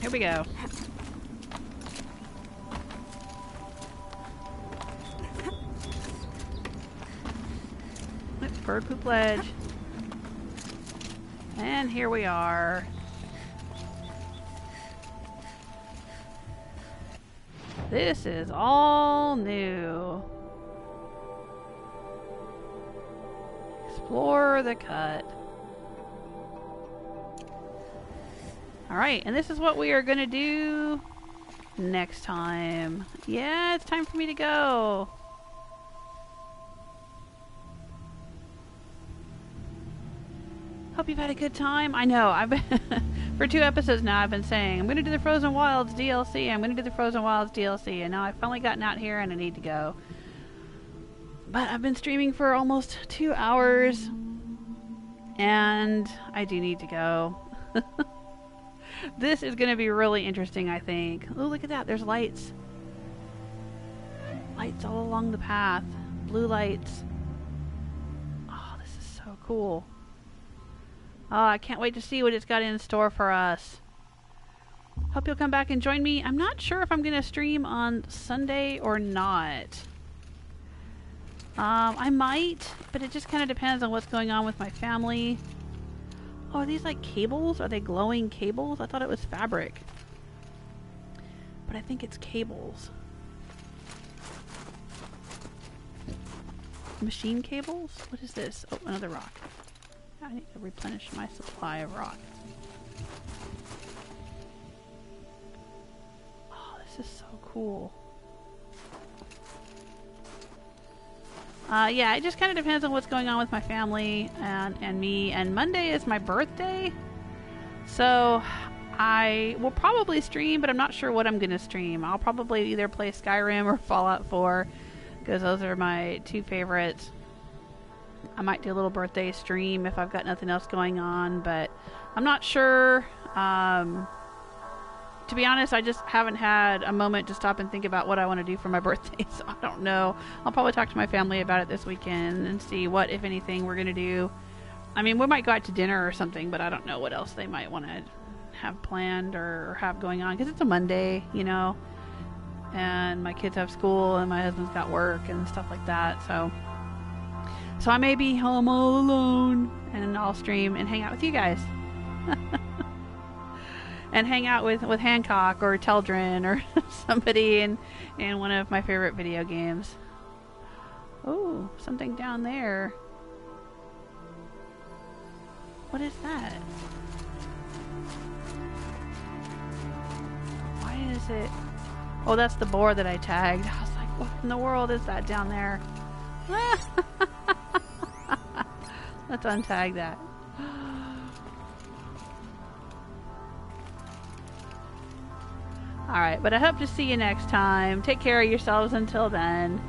Here we go. Bird poop ledge. And here we are. This is all new. Explore the cut. Alright, and this is what we are going to do next time. Yeah, it's time for me to go. Hope you've had a good time. I know, I've been for 2 episodes now I've been saying, I'm going to do the Frozen Wilds DLC, I'm going to do the Frozen Wilds DLC, and now I've finally gotten out here and I need to go. But I've been streaming for almost 2 hours, and I do need to go. This is going to be really interesting, I think. Oh, look at that, there's lights. Lights all along the path. Blue lights. Oh, this is so cool. Oh, I can't wait to see what it's got in store for us. Hope you'll come back and join me. I'm not sure if I'm going to stream on Sunday or not. I might, but it just kind of depends on what's going on with my family. Oh, are these like cables? Are they glowing cables? I thought it was fabric. But I think it's cables. Machine cables? What is this? Oh, another rock. I need to replenish my supply of rock. Oh, this is so cool. Yeah, it just kind of depends on what's going on with my family and me. And Monday is my birthday. So I will probably stream, but I'm not sure what I'm going to stream. I'll probably either play Skyrim or Fallout 4, because those are my 2 favorites. I might do a little birthday stream if I've got nothing else going on, but I'm not sure. To be honest, I just haven't had a moment to stop and think about what I want to do for my birthday, so I don't know. I'll probably talk to my family about it this weekend and see what, if anything, we're going to do. I mean, we might go out to dinner or something, but I don't know what else they might want to have planned or have going on, because it's a Monday, you know, and my kids have school and my husband's got work and stuff like that, so I may be home all alone, and I'll stream and hang out with you guys. And hang out with Hancock or Teldrin or somebody in one of my favorite video games. Oh, something down there. What is that? Why is it... Oh, that's the boar that I tagged. I was like, what in the world is that down there? Let's untag that. Alright, but I hope to see you next time. Take care of yourselves until then.